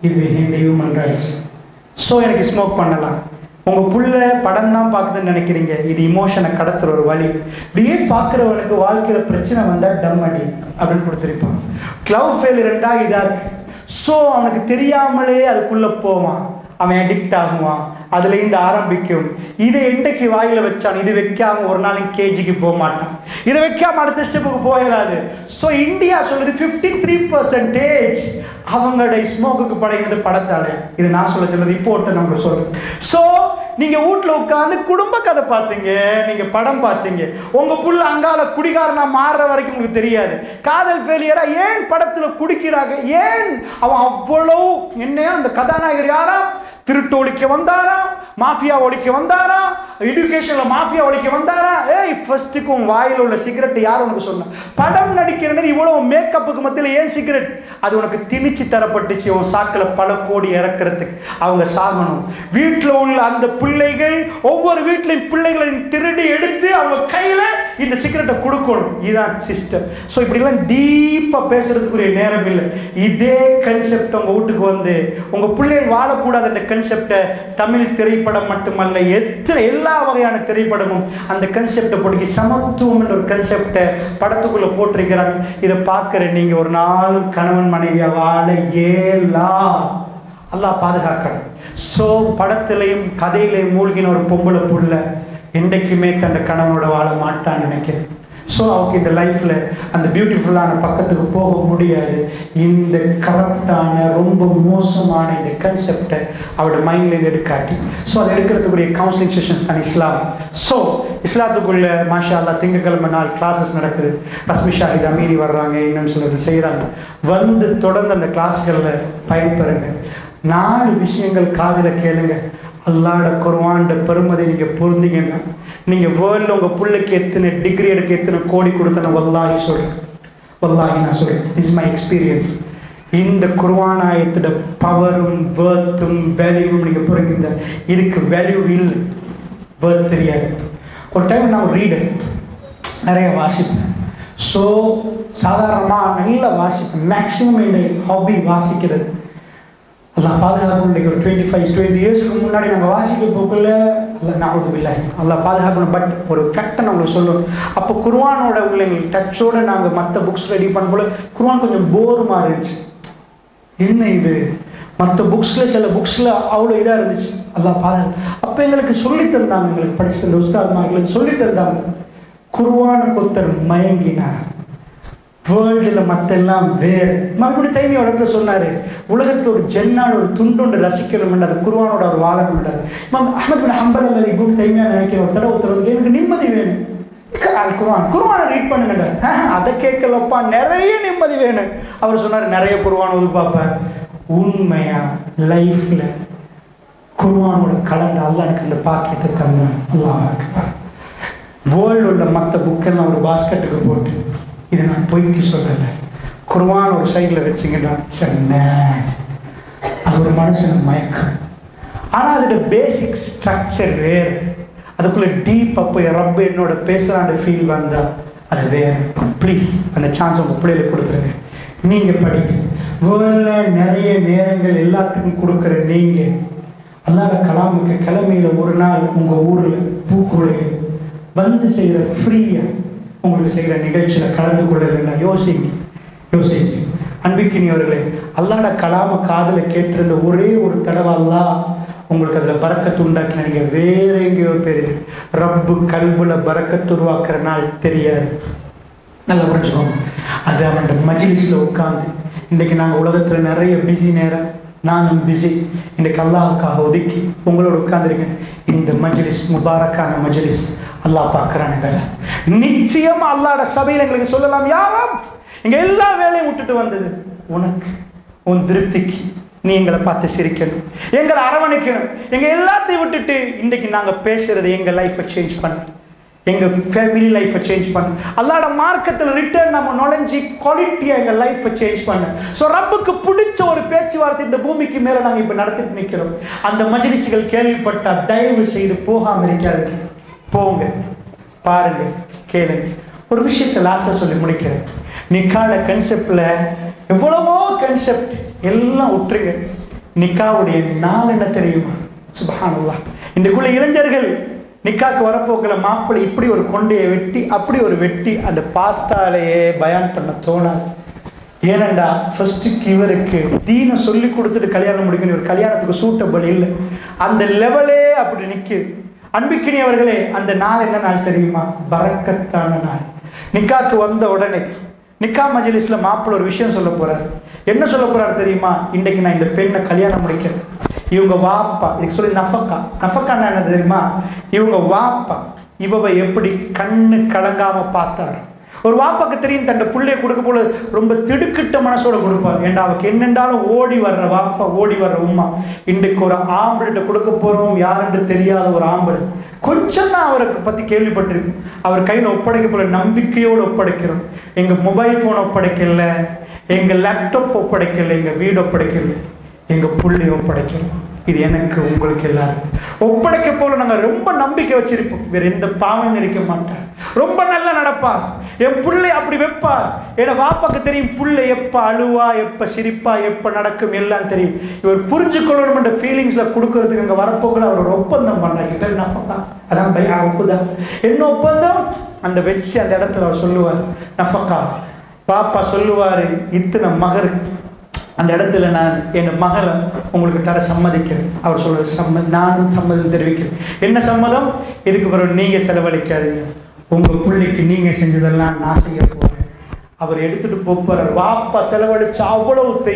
S1: இது ஹியூமன் ரைட்ஸ். ஸோ எனக்கு ஸ்மோக் பண்ணலாம். உங்கள் புள்ள படம் தான் பார்க்குதுன்னு நினைக்கிறீங்க, இது இமோஷனை கடத்துகிற ஒரு வழி. இப்படியே பார்க்குறவனுக்கு வாழ்க்கையில் பிரச்சனை வந்தால் டம் அடி அப்படின்னு கொடுத்துருப்பான். லவ் ஃபெயிலியர் இதாக. ஸோ அவனுக்கு தெரியாமலே அதுக்குள்ளே போவான். அவன் அடிக்ட் ஆகுவான், அதுலேருந்து ஆரம்பிக்கும். இதை என்றைக்கு வாயில் வச்சான், இது வைக்காம ஒரு நாள் கேஜிக்கு போக மாட்டான், இதை வைக்காம அடுத்த ஸ்டெப்புக்கு போயிடாது. ஸோ இந்தியா சொல்லுது 53% அவங்களுடைய ஸ்மோக்குக்கு படைகிறது படத்தாலே. இது நான் சொல்ல ரிப்போர்ட்டை நம்ம சொல்றேன். ஸோ நீங்க வீட்டில் உட்காந்து குடும்ப கதை பார்த்தீங்க, நீங்க படம் பார்த்தீங்க, உங்க புள்ள அங்கால குடிகாரனா மாறுற வரைக்கும் உங்களுக்கு தெரியாது. காதல் ஃபெயிலியரா ஏன் படத்துல குடிக்கிறாங்க, ஏன் அவன் அவ்வளவு என்ன அந்த கதாநாயகர் யாரா திருட்டு ஒழிக்க வந்தாரா, மாஃபியா ஒழிக்க வந்தாரா, எஜுகேஷன்ல மாஃபியா ஒழிக்க வந்தாரா? ஏய் ஃபர்ஸ்ட்டுக்கும் வாயில் உள்ள சிகரெட் யார் உனக்கு சொன்னா? படம் நடிக்கிறது இவ்வளவு மேக்கப்புக்கு மத்தியில் ஏன் சிகரெட்? அது உனக்கு திணிச்சு தரப்பட்டுச்சு உன் சாக்கில் பல கோடி இறக்கிறதுக்கு. அவங்க சாகணும். வீட்டில் உள்ள அந்த பிள்ளைகள் ஒவ்வொரு வீட்டிலையும் பிள்ளைகளை திருடி எடுத்து அவங்க கையில் இந்த சிகரெட்டை கொடுக்கணும். இதுதான் சிஸ்டம். ஸோ இப்படிலாம் டீப்பாக பேசுறதுக்குரிய நேரம் இல்லை. இதே கன்செப்ட் உங்கள் வீட்டுக்கு வந்து உங்கள் பிள்ளைகள் வாழக்கூடாது என்ற கன்செப்டை தமிழ் திரைப்படம் மட்டுமல்ல எல்லா வகையான திரைப்படமும் அந்த கன்செப்டை போட்டு சமத்துவம் என்ற ஒரு கன்செப்டை படத்துக்குள்ள போட்டிருக்கிறாங்க. இதை பார்க்குற நீங்க ஒரு நாள் கணவன் மனைவியா வாழ ஏலா, அல்லாஹ் பாதுகாக்கணும். ஸோ படத்திலையும் கதையிலையும் மூழ்கின ஒரு பொம்பளை புள்ள என்றைக்குமே தன் கணவனோட வாழ மாட்டான்னு நினைக்கிறேன். ஸோ அவருக்கு இந்த லைஃப்பில் அந்த பியூட்டிஃபுல்லான பக்கத்துக்கு போக முடியாது. இந்த கரெக்டான ரொம்ப மோசமான இந்த கன்செப்டை அவரோட மைண்ட்லேருந்து எடுக்காட்டி, ஸோ அதை எடுக்கிறதுக்குரிய கவுன்சிலிங் செஷன்ஸ் தான் இஸ்லாம். ஸோ இஸ்லாத்துக்குள்ள மாஷா அல்லாஹ் திங்கக்கிழமை நாள் கிளாஸஸ் நடக்குது. ரஸ்மி ஷாஹித் அமீரி வர்றாங்க, இன்னும் சிலர் செய்கிறாங்க. வந்து தொடர்ந்து அந்த கிளாஸ்களில் பயன்பெறுங்க. 4 விஷயங்கள் காதில் கேளுங்க. அல்லாஹ்வோட குர்ஆனோட பெருமதி நீங்கள் புரிந்தீங்கன்னா நீங்கள் வேர்ல்டில் உங்கள் பிள்ளைக்கு எத்தனை டிகிரி எடுக்க எத்தனை கோடி கொடுத்தன வல்லாஹி சொல்கிறேன். வல்லாஹி நான் சொல்கிறேன், இஸ் மை எக்ஸ்பீரியன்ஸ். இந்த குர்ஆன் ஆயத்தோட பவரும் வேர்த்தும் வேல்யூவும் நீங்கள் புரிஞ்சுங்க. இதுக்கு வேல்யூ இல்லை, வேர்த் தெரியாது. ஒரு டைம் நான் ரீடர் நிறைய வாசிப்பேன். ஸோ சாதாரணமாக நல்லா வாசிப்பேன். மேக்ஸிமம் என்னுடைய ஹாபி வாசிக்கிறது. அல்லாஹ் பாதுகாக்கணும். இன்றைக்கி ஒரு 25-20 இயர்ஸ்க்கு முன்னாடி நாங்கள் வாசிக்க போக்குள்ள அல்லாஹ் நஅூதுபில்லாஹ் அல்லாஹ் பாதுகாக்கணும். பட் ஒரு ஃபேக்டை நான் உங்களுக்கு சொல்லணும். அப்போ குர்ஆனோட உள்ள எங்களுக்கு டச்சோடு நாங்கள் மற்ற புக்ஸ் ரெடி பண்ண போல குர்ஆன் கொஞ்சம் போருமாக இருந்துச்சு. என்ன இது, மற்ற புக்ஸில் சில புக்ஸில் அவ்வளோ இதாக இருந்துச்சு. அல்லாஹ் பாதுகாப்பு. அப்போ எங்களுக்கு சொல்லித்தந்தாங்க, எங்களுக்கு படித்த இந்த உஸ்தாத்மார்களுக்கு சொல்லித்தந்தாங்க, குர்ஆனுக்கு ஒருத்தர் மயங்கினார், வேர்ல்டில் மற்றெல்லாம் வேறு. மறுபடியும் தைமிய இடத்துல சொன்னார், உலகத்தில் ஒரு ஜென்னாடு ஒரு துண்டொன்று ரசிக்கணும் என்றார், குர்ஆனோட அவர் வாழணும் என்றார். அஹ்மத் பின் ஹம்பல் அல்லது இப்னு தைமியா நினைக்கிற ஒரு தடவை ஒருத்தர் எனக்கு நிம்மதி வேணும், குர்ஆனை ரீட் பண்ணுங்க. அதை கேட்கலப்பா, நிறைய நிம்மதி வேணும். அவர் சொன்னார், நிறைய குர்ஆன் ஓது பார்ப்பேன். உண்மையா லைஃப்ல குர்ஆனோட கலந்து அல்லாஹ் எனக்கு இந்த பாக்கியத்தை தந்தான். அல்லாஹ் அக்பர். வேர்ல்டு உள்ள மற்ற புக்கெல்லாம் ஒரு பாஸ்கெட்டுக்கு போட்டு, இதை நான் பொய்க்கு சொல்றேன், குர்ஆன் ஒரு சைடில் வச்சிங்கன்னா அது ஒரு மனுஷன் மயக்கம். ஆனால் அதோட பேசிக் ஸ்ட்ரக்சர் வேறு. அதுக்குள்ளே டீப் அப்போ ரப்ப என்னோட பேசுகிறான்னு ஃபீல் வந்தால் அது வேறு. ப்ளீஸ் அந்த சான்ஸ் உங்கள் பிள்ளைகளுக்கு கொடுத்துருங்க. நீங்கள் படிங்க. வேர்ல்டில் நிறைய நேரங்கள் எல்லாத்துக்கும் கொடுக்குற நீங்கள் அல்லாஹ் கலாமுக்கு கிழமையில் ஒரு நாள் உங்கள் ஊரில் பூக்குழைகள் வந்து செய்கிற ஃப்ரீயாக உங்களுக்கு செய்கிற நிகழ்ச்சியில் கலந்து கொள்ளலைன்னா யோசிங்க. அன்பிக்கினியவர்களே, அல்லாஹ்வோட கலாம காதில் கேட்டிருந்த ஒரே ஒரு தடவை அல்லாஹ் உங்களுக்கு அதில் பரக்கத்து உண்டாக்கின. நீங்கள் வேற எங்கேயோ பேர் ரப்பு கல்புல பரக்கத்து உருவாக்குற நாள் தெரியாது. நல்லா புரிஞ்சுக்கோங்க. அது அவனோட மஜ்லிஸில் உட்காந்து, இன்றைக்கி நாங்கள் உலகத்தில் நிறைய பிஸி நேரம், நானும் பிஸி, இன்றைக்கு அல்லாஹ்வுக்காக ஒதுக்கி உங்களோட உட்காந்துருக்கேன். இந்த மஜ்லிஸ் முபாரக்கான மஜ்லிஸ் அல்லாஹ் பார்க்குறானுங்க. நிச்சயமா அல்லாஹ்வோட சபையில் எங்களுக்கு சொல்லலாம், யாரும் இங்க எல்லா வேலையும் விட்டுட்டு வந்தது உனக்கு, உன் திருப்திக்கு. நீ எங்களை பார்த்து சிரிக்கணும், எங்களை அரவணைக்கணும். எங்க எல்லாத்தையும் விட்டுட்டு இன்றைக்கு நாங்க பேசுறது எங்க லைஃபை சேஞ்ச் பண்ண, எங்க ஃபேமிலி லைஃபை சேஞ்ச் பண்ண, அல்லாஹ்வோட மார்க்கத்தில் ரிட்டர்ன் நம்ம நுழைஞ்சி குவாலிட்டியா எங்க லைஃபை சேஞ்ச் பண்ண. ஸோ ரப்புக்கு பிடிச்ச ஒரு பேச்சுவார்த்தை இந்த பூமிக்கு மேல நாங்க இப்ப நடத்திட்டு நிற்கிறோம். அந்த மஜ்லிஸ்கள் கேள்விப்பட்டா தயவு செய்து போகாம இருக்காதீங்க. போங்க, பாருங்க, கேளுங்க. ஒரு விஷயத்தை லாஸ்டா சொல்லி முடிக்கிறேன். நிக்காட கன்செப்ட்ல எவ்வளவோ கன்செப்ட் எல்லாம் விட்டுருங்க. நிக்காவுடைய நாள் என்ன தெரியுமா? சுப்ஹானல்லாஹ். இன்றைக்குள்ள இளைஞர்கள் நிக்காக்கு வரப்போக்கில் மாப்பிள்ளை இப்படி ஒரு கொண்டையை வெட்டி அப்படி ஒரு வெட்டி, அதை பார்த்தாலேயே பயான் பண்ண தோணாது. ஏனண்டா ஃபர்ஸ்ட்டுக்கு இவருக்கு தீனை சொல்லி கொடுத்துட்டு கல்யாணம் முடிக்கணும், ஒரு கல்யாணத்துக்கு சூட்டபிள் இல்லை, அந்த லெவலே அப்படி நிற்குது. அன்பிக்கினியவர்களே, அந்த நாள் என்ன நாள் தெரியுமா? பரக்கத்தான நாள். நிக்காக்கு வந்த உடனே நிக்கா மஜ்லிஸ்ல மாப்பிள்ளை ஒரு விஷயம் சொல்ல போறாரு. என்ன சொல்ல போறாரு தெரியுமா? இன்றைக்கு நான் இந்த பெண்ணை கல்யாணம் முடிக்கிறேன். இவங்க வாப்பா, இதுக்கு சொல்லி நஃபக்கா என்ன தெரியுமா? இவங்க வாப்பா இவவை எப்படி கண்ணு கலங்காம பார்த்தாரு. ஒரு வாப்பாக்கு தெரியும் தன் பிள்ளைய கொடுக்க போல ரொம்ப திடுக்கிட்ட மனசோட கொடுப்பார். ஏண்டா அவருக்கு என்னென்றாலும் ஓடி வர்ற வாப்பா, ஓடி வர்ற உம்மா. இன்றைக்கு ஒரு ஆம்பளைகிட்ட கொடுக்க போறோம், யாருன்னு தெரியாத ஒரு ஆம்பளை. கொஞ்சம் தான் அவருக்கு பத்தி கேள்விப்பட்டிருக்கும். அவர் கையில் ஒப்படைக்க போல நம்பிக்கையோடு ஒப்படைக்கிறோம். எங்க மொபைல் போன் ஒப்படைக்கல, எங்க லேப்டாப் ஒப்படைக்கல, எங்க வீடு ஒப்படைக்கல, எங்க பிள்ளைய ஒப்படைக்கிறோம். இது எனக்கு உங்களுக்கு எல்லாரும் ஒப்படைக்க போல நாங்க ரொம்ப நம்பிக்கை வச்சிருப்போம். வேற எந்த பாவம் இருக்க மாட்டார், ரொம்ப நல்லா நடப்பார், என் பிள்ளை அப்படி வைப்பார். ஏன்னா வாப்பாக்கு தெரியும் பிள்ளை எப்ப அழுவா, எப்ப சிரிப்பா, எப்ப நடக்கும் எல்லாம் தெரியும். இவர் புரிஞ்சுக்கொள்ளணும்ன்ற ஃபீலிங்ஸ்ல கொடுக்கறதுக்கு அங்க வரப்போக்குள்ள அவர் ஒரு ஒப்பந்தம் பண்றாங்க. பேர் நஃபக்கா, அதான் பையா ஒப்புதான். என்ன ஒப்பந்தம்? அந்த வச்சு அந்த இடத்துல அவர் சொல்லுவார் நஃபக்கா. பாப்பா சொல்லுவாரு, இத்தனை மகர் அந்த இடத்துல நான் என் மகளை உங்களுக்கு தர சம்மதிக்கிறேன். அவர் சொல்ற நானும் சம்மதம் தெரிவிக்கிறேன். என்ன சம்மதம்? இதுக்கு பிறகு நீங்க செலவழிக்காதீங்க, உங்க பிள்ளைக்கு நீங்க செஞ்சதெல்லாம் நான் செய்ய போறேன். அவர் எடுத்துட்டு போறார். வாப்பா செலவழிச்சு அவ்வளவு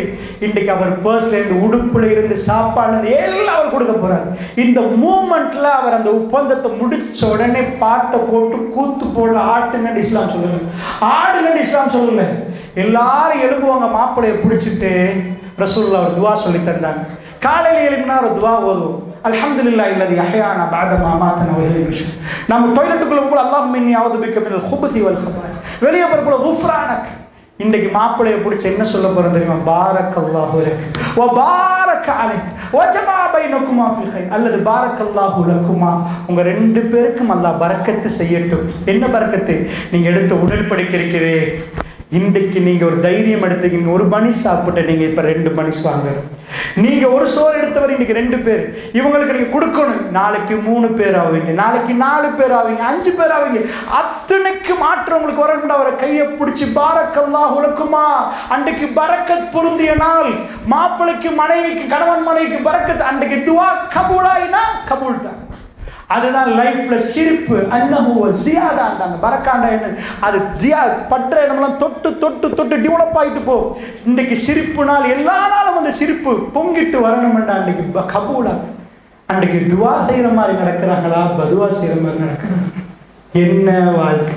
S1: இன்றைக்கு அவர் பர்ஸ்ல இருந்து, உடுப்புல இருந்து, சாப்பாடு எல்லாம் அவர் கொடுக்க போறார். இந்த மூமெண்ட்ல அவர் அந்த ஒப்பந்தத்தை முடிச்ச உடனே பாட்டை போட்டு கூத்து போட ஆட்டுங்கன்னு இஸ்லாம் சொல்லுங்க, ஆடுங்கன்னு இஸ்லாம் சொல்லல. எல்லாரும் எழுப்புவாங்க மாப்பிள்ளையை பிடிச்சிட்டு. ரசூலுல்லாஹ் ஒரு துவா சொல்லி தந்தாங்க. காலையில் எழுப்பினா ஒரு துவா ஓதுவோம், அல்ஹம்துலில்லாஹி அல்லதி அஹ்யானா பஅத மா மாத்தனா வ இலைஹி நுஷூர். நம்ம டாய்லெட்டுக்குள்ள போய் அல்லாஹும்ம இன்னி அஊது பிக்க மினல் குபுதி வல் ஹபாயிஸ், வெளியே போறப்போ குஃப்ரானக். இன்னைக்கு மாப்பிள்ளையை பிடிச்சி என்ன சொல்ல போறோம் தெரியுமா? பாரக்கல்லாஹு லக் வ பாரக அலைக் வ ஜமா பைனகுமா ஃபில் கைர், அல்லது பாரக்கல்லாஹு லகுமா, உங்க ரெண்டு பேருக்கும் அல்லாஹ் பரக்கத்து செய்யட்டும். என்ன பரக்கத்து? நீங்க எடுத்த உடன்படிக்கை இருக்கிறே, இன்றைக்கு நீங்க ஒரு தைரியம் எடுத்துக்கீங்க. ஒரு மணிஷ் சாப்பிட்ட நீங்க இப்ப 2 மணிஷ் வாங்க. நீங்க ஒரு சோறு எடுத்தவர் இன்னைக்கு 2 பேர், இவங்களுக்கு நீங்க கொடுக்கணும். நாளைக்கு 3 பேர் ஆவீங்க, நாளைக்கு 4 பேர் ஆவீங்க, 5 பேர் ஆவீங்க. அத்தனைக்கு மாற்றம் உங்களுக்கு வரணும். அவரை கையை பிடிச்சி பாரக்கல்லாஹு லகுமா, அன்றைக்கு பரக்கத் பொருந்திய நாள். மாப்பிளைக்கு மனைவிக்கு, கணவன் மனைவிக்கு பரக்கத். அன்றைக்கு துவா கபூலாயினா கபூல் தான். அதுதான் லைஃப்ல சிரிப்பு. அன்னஹு ஜியாதாண்டாங்க. பரக்காண்டா என்ன? அது ஜியா பற்ற இடமெல்லாம் தொட்டு தொட்டு தொட்டு டெவலப் ஆகிட்டு போ. இன்னைக்கு சிரிப்பு நாள், எல்லா நாளும் அந்த சிரிப்பு பொங்கிட்டு வரணும்டா. அன்னைக்கு கபூலா. அன்றைக்கு துவா செய்யற மாதிரி நடக்கிறாங்களா, பதுவா செய்யற மாதிரி நடக்கிறாங்க? என்ன வாழ்க்கை!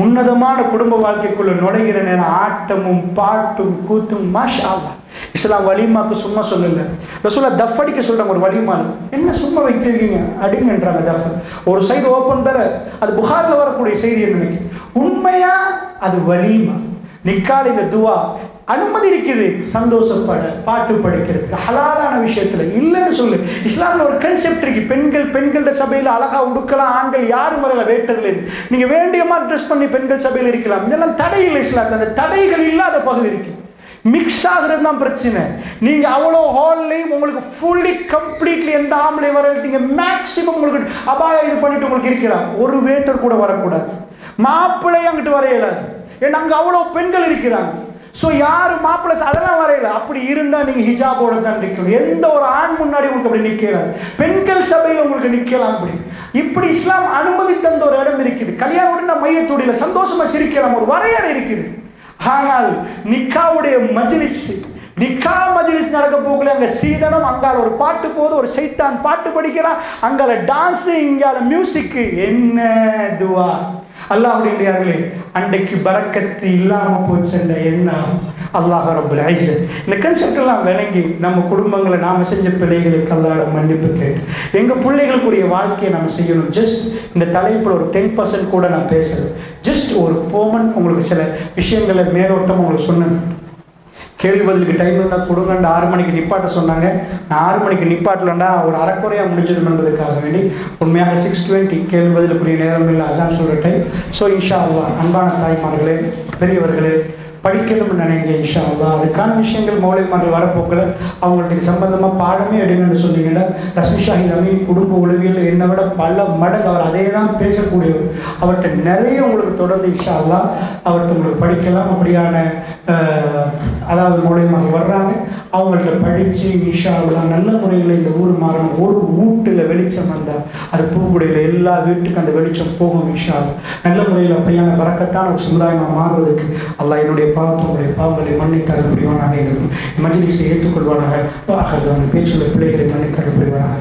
S1: உன்னதமான குடும்ப வாழ்க்கைக்குள்ள நுழைகிற நேரம் ஆட்டமும் பாட்டும் கூத்தும். மாஷா அல்லாஹ். இஸ்லாம் வலிமாக்கு சும்மா சொல்லல. ரசூலுல்லாஹ் தஃப் அடிக்க சொல்றாங்க. ஒரு வலிமா என்ன சும்மா வச்சிருக்கீங்க அடிங்கன்றாங்க. தஃப் ஒரு சைடு ஓப்பன் பெற. அது புகார்ல வரக்கூடிய செய்தி. என்ன உண்மையா? அது வலிமா. நிக்கால் இந்த துவா அனுமதி இருக்குது, சந்தோஷப்பட பாட்டு படிக்கிறதுக்கு, ஹலாலான விஷயத்துல இல்லைன்னு சொல்லு. இஸ்லாம்ல ஒரு கன்செப்ட் இருக்கு. பெண்களோட சபையில அழகா உடுக்கலாம், ஆண்கள் யாரும் வரல வேட்டதுல இருந்து. நீங்க வேண்டிய மாதிரி ட்ரெஸ் பண்ணி பெண்கள் சபையில் இருக்கலாம். இதெல்லாம் தடை இல்லை இஸ்லாத்துல. அந்த தடைகள் இல்லாத பகுதி இருக்கு. மிக்ஸ் ஆகுறது தான் பிரச்சனை. நீங்க அவ்வளோ ஹால்லையும் உங்களுக்கு ஃபுல்லி கம்ப்ளீட்லி எந்த ஆம்பளை வரட்டீங்க, மேக்சிமம் உங்களுக்கு அபாயம் இது பண்ணிட்டு உங்களுக்கு இருக்கலாம். ஒரு வேட்டர் கூட வரக்கூடாது, மாப்பிள்ளை அங்கிட்டு வர இயலாது. ஏன்னா அங்கே அவ்வளோ பெண்கள் இருக்கிறாங்க. ஸோ யாரு மாப்பிள்ளை அதெல்லாம் வரையில. அப்படி இருந்தால் நீங்க ஹிஜாபோட தான் நிற்கணும். எந்த ஒரு ஆண் முன்னாடி உங்களுக்கு அப்படி நிற்கலாம். பெண்கள் சபையில் உங்களுக்கு நிற்கலாம். அப்படி இப்படி இஸ்லாம் அனுமதி தந்த ஒரு இடம் இருக்குது. கல்யாணம் மையத்தோடியில் சந்தோஷமா சிரிக்கலாம், ஒரு வரையறை இருக்குது. ஆனால் நிக்காவுடைய மஜ்லிஸ், நிக்கா மஜ்லிஸ் நடக்க போகல. அங்க சீதனம், அங்கால ஒரு பாட்டு போது, ஒரு சைத்தான் பாட்டு படிக்கிறான், அங்கால டான்ஸ், இங்கால மியூசிக். என்ன துவா! அல்லாஹ் அப்படின்றார்களே, அன்றைக்கு பரக்கத்து இல்லாம போச்சுன்ற எண்ணம். அல்லாஹ் ரப்பல் இஸ்ஸத் இந்த கன்செப்ட் எல்லாம் விளங்கி நம்ம குடும்பங்களை நாம செஞ்ச பிள்ளைகளுக்கு அல்லாஹ் மன்னிப்பு கேட்டு எங்க பிள்ளைகளுக்குரிய வாழ்க்கையை நம்ம செய்யணும். ஜஸ்ட் இந்த தலைப்பில் ஒரு 10% கூட நான் பேசுறேன். ஜஸ்ட் ஒரு போமன் உங்களுக்கு சில விஷயங்களை மேலோட்டம் உங்களுக்கு சொன்னேன். கேள்வி பதிலுக்கு டைம் இருந்தால் கொடுங்கண்டு 6 மணிக்கு நிப்பாட்ட சொன்னாங்க. நான் 6 மணிக்கு நிப்பாட்டலண்டா ஒரு அரைக்குறையாக முடிஞ்சிடும் என்பதற்காக வேண்டி உண்மையாக 6:20 கேள்வி பதிலுக்குரிய நேரம் இல்லை, அசான் சொல்கிற டைம். ஸோ இன்ஷா அல்லாஹ் அன்பான தாய்மார்களே, பெரியவர்களே, படிக்கணும்னு நினைங்க இன்ஷா அல்லாஹ். அதுக்கான விஷயங்கள் மௌலவிமார்கள் வரப்போக்கில் அவங்கள்ட்ட இது சம்பந்தமாக பாடமே எடுங்கன்னு சொன்னீங்கன்னா ரஸ்மி ஷாஹித் அமீன் குடும்ப உளவியல் என்னை விட பல மடங்கு அவர் அதே தான் பேசக்கூடியவர். அவர்கிட்ட நிறைய உங்களுக்கு தொடர்ந்து இன்ஷா அல்லாஹ் அவர்கிட்ட உங்களுக்கு படிக்கலாம். அப்படியான அதாவது மௌலவிமார்கள் வர்றாங்க, அவங்கள்ட்ட படித்து இன்ஷா அல்லாஹ் நல்ல முறையில் இந்த ஊர் மாறணும். ஒரு வீட்டில் வெளிச்சம் வந்தால் அது பூக்குடையில் எல்லா வீட்டுக்கும் அந்த வெளிச்சம் போகும் இன்ஷா அல்லாஹ். நல்ல முறையில் அப்படியான பரக்கத்தான ஒரு சமுதாயமாக மாறுவதற்கு அல்லாஹ் என்னுடைய பாவத்துடைய பாவங்களை மன்னித்தர புரிவானாக, இதற்கு மஜ்லிஸை ஏற்றுக்கொள்வானாக. பேச்சுள்ள பிள்ளைகளை மன்னித்தர புரிவானாக.